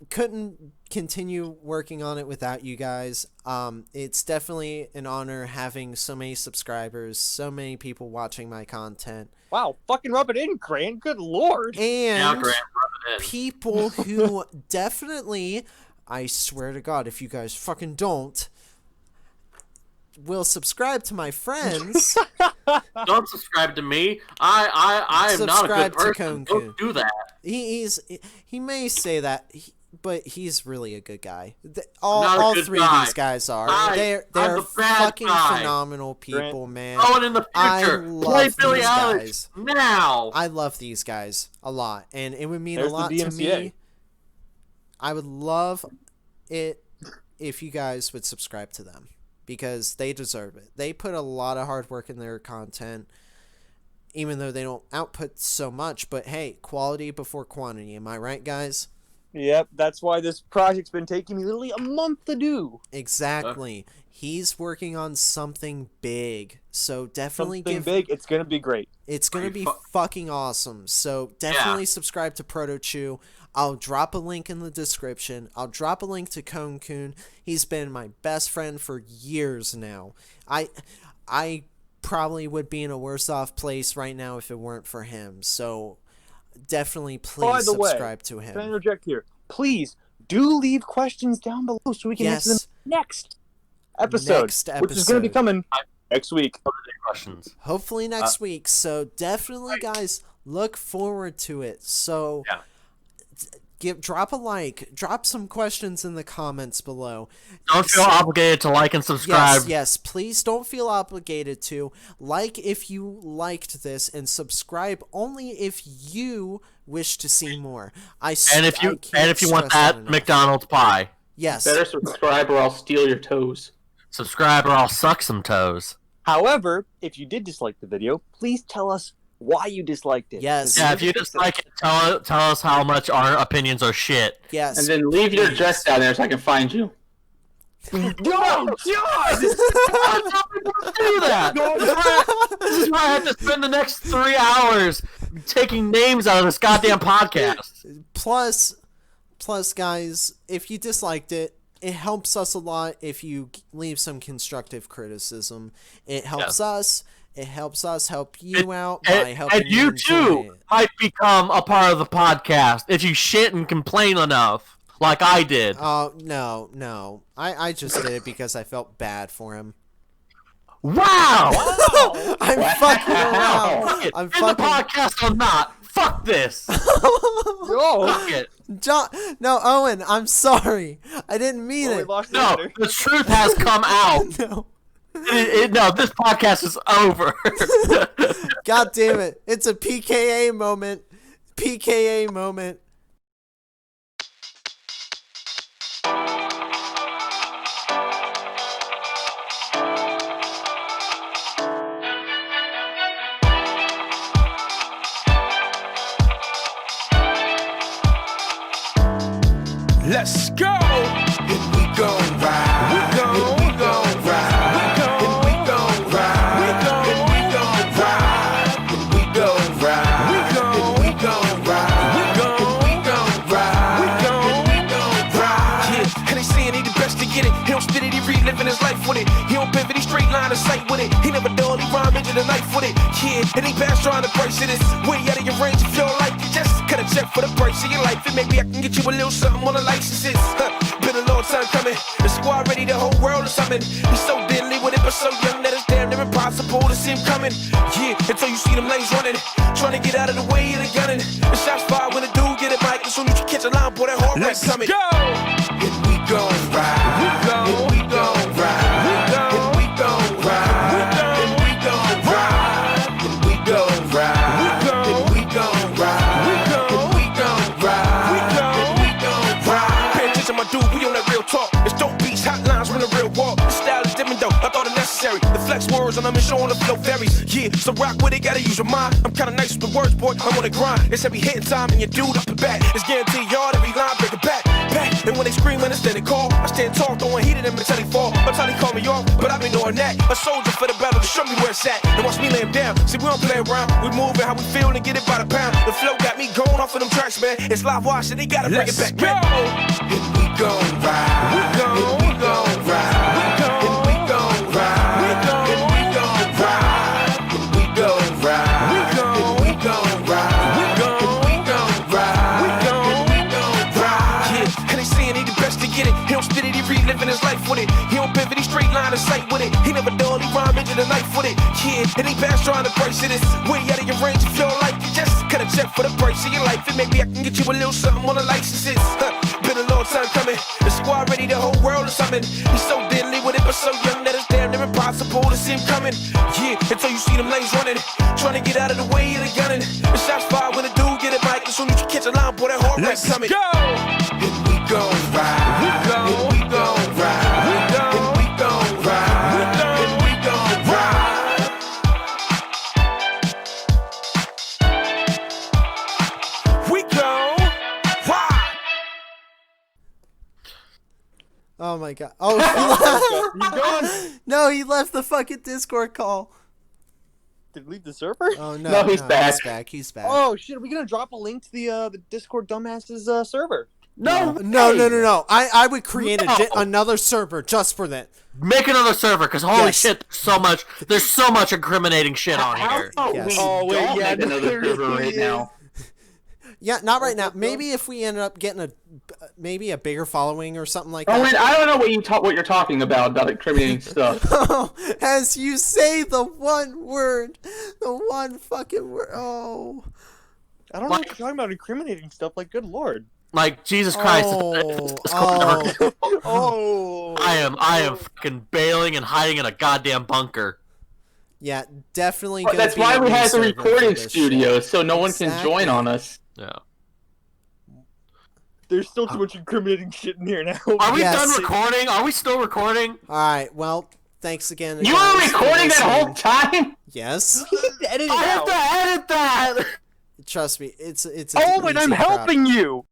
Couldn't continue working on it without you guys. It's definitely an honor having so many subscribers, so many people watching my content, Wow, fucking rub it in, Grant. Good lord. Yeah, and Grant, rub it in. people who definitely, I swear to God, if you guys fucking don't, will subscribe to my friends. Don't subscribe to me. I am not a Subscribe good to person. Konku. Don't do that. He may say that, but he's really a good guy. Not a All good 3 guy. of these guys are. I'm They're the bad fucking guy. phenomenal people, man. Oh, and in the I future, love play Billie these Eilish guys. now. I love these guys a lot, and it would mean There's a the lot to DMCA. me. I would love it if you guys would subscribe to them, because they deserve it. They put a lot of hard work in their content, even though they don't output so much. But hey, quality before quantity. Am I right, guys? Yep, that's why this project's been taking me literally a month to do. Exactly. He's working on something big, so definitely Something give. big. It's gonna be great. It's gonna be fucking awesome. So definitely subscribe to Proto Chew. I'll drop a link in the description. I'll drop a link to Cone Coon. He's been my best friend for years now. I probably would be in a worse off place right now if it weren't for him. So definitely please the way, subscribe to Can I him. interject here? Please do leave questions down below so we can answer them Yes. next episode, Next which is going to be episode. coming Next week. Questions. Hopefully next week. So definitely, guys, look forward to it. So drop a like, drop some questions in the comments below. Don't feel obligated to like and subscribe. Yes, please don't feel obligated to. Like if you liked this, and subscribe only if you wish to see more. And if you want that McDonald's pie. Yes. Better subscribe or I'll steal your toes. Subscribe or I'll suck some toes. However, if you did dislike the video, please tell us why you disliked it. Yes. Yeah, if you dislike it, tell us how much our opinions are shit. Yes. And then leave your address down there so I can find you. No, God! Do that. This is why I have to spend the next 3 hours taking names out of this goddamn podcast. Plus, guys, if you disliked it, it helps us a lot if you leave some constructive criticism. It helps us. It helps us help you out by helping you. And you too might become a part of the podcast if you shit and complain enough, like I did. Oh, no. I just did it because I felt bad for him. Wow! I'm fucking around. I'm fucking... the podcast or not. Fuck this. Fuck it. John, no, Owen, I'm sorry. I didn't mean it. No, the truth has come out. No. No, this podcast is over. God damn it. It's a PKA moment. PKA moment. Let's go! And we gon' ride. We gon' ride. And we gon' ride. And we gon' ride. And we gon' ride. And we gon' ride. And we gon' ride. And we gon' ride. Yeah, and they saying he the best to get it. He don't spit it, he reliving his life with it. He don't pivot, he straight line of sight with it. He never done, he rhyme into the knife with it. Yeah, and he pass trying to price it. It's way out of your range, you feel like you just cut a check for the price of your life. And maybe I can get you a little something on the licenses. Been a long time coming. The squad ready, the whole world is something. He's so deadly with it, but so young that it's damn near impossible to see him coming. Yeah, until you see them lanes running, trying to get out of the way of the gunning. The shots fired when the dude get it mic. As soon as you catch a line, boy, that hard right coming. Go! And we gon' ride. And we gon' ride. And we gon' ride. And we gon' ride. And we gon' ride. And we gon' ride. And we gon' ride. And we gon' ride. Pay attention, my dude, we on that real talk. It's dope beats, hotlines, when the real walk. The style is different though, I thought it necessary. The flex words on them and showing the flow varies. Yeah, so rock with it, gotta use your mind. I'm kinda nice with the words, boy, I'm on the grind. It's every hitting time and your dude up and back. It's guaranteed yard, every line break it back. And when they scream, understand they call. I stand tall, throwing heat at them until they fall. Until they call me off, but I've been doing that. A soldier for the battle to show me where it's at. And watch me lay him down. See, we don't play around. We moving how we feel and get it by the pound. The flow got me going off of them tracks, man. It's live watch and they gotta bring it back. Go! And we gon' ride. And we gon' ride. And we gon' ride. And we gon' ride. And we gon' ride. And we gon' ride. And we gon' ride. And we gon' ride. Yeah, and they saying he the best to get it. He don't spit it, he reliving his life with it. He don't pivot, he straight line of sight with it. He never done, he rhyme into the knife with it. Yeah, and he pass trying to price it. It's way out of your range, you feel like you just cut a check for the price of your life. And maybe I can get you a little something on the licenses. Been a long time coming. The squad ready, the whole world is something. He's so deadly with it, but so young that it's damn near impossible to see him coming. Yeah, until you see them lanes running, trying to get out of the way of the gunning. The shots fired when the dude get it mic. As soon as you catch a line, boy, that hard right coming. Go! And we gon' ride. And we gon' ride. And we gon' ride. And we gon' ride. We gon' ride. Oh my god. Oh, he left. You gone? No, he left the fucking Discord call. Did he leave the server? Oh no, No, he's back. He's back. Oh shit, are we gonna drop a link to the Discord dumbasses server? No. I would create another server just for that. Make another server, because holy Yes. shit, there's so much incriminating shit on here. Oh, Yes. we Oh, wait, don't yeah, make another there server really right now. Yeah, not right now. Maybe if we ended up getting a bigger following or something like that. Owen, I don't know what you're talking about incriminating stuff. Oh, as you say the one word, the one fucking word. Oh, I don't know what you're talking about incriminating stuff. Like, good lord. Like, Jesus Christ. Oh. I am fucking bailing and hiding in a goddamn bunker. Yeah, definitely. Well, that's why we have the recording studio, so no one can join on us. Yeah. There's still too much incriminating shit in here now. Are we done recording? Are we still recording? Alright, well, thanks again. You were recording that whole time? Yes. Edit it I have out. to edit that! Trust me, it's Oh, and I'm helping you!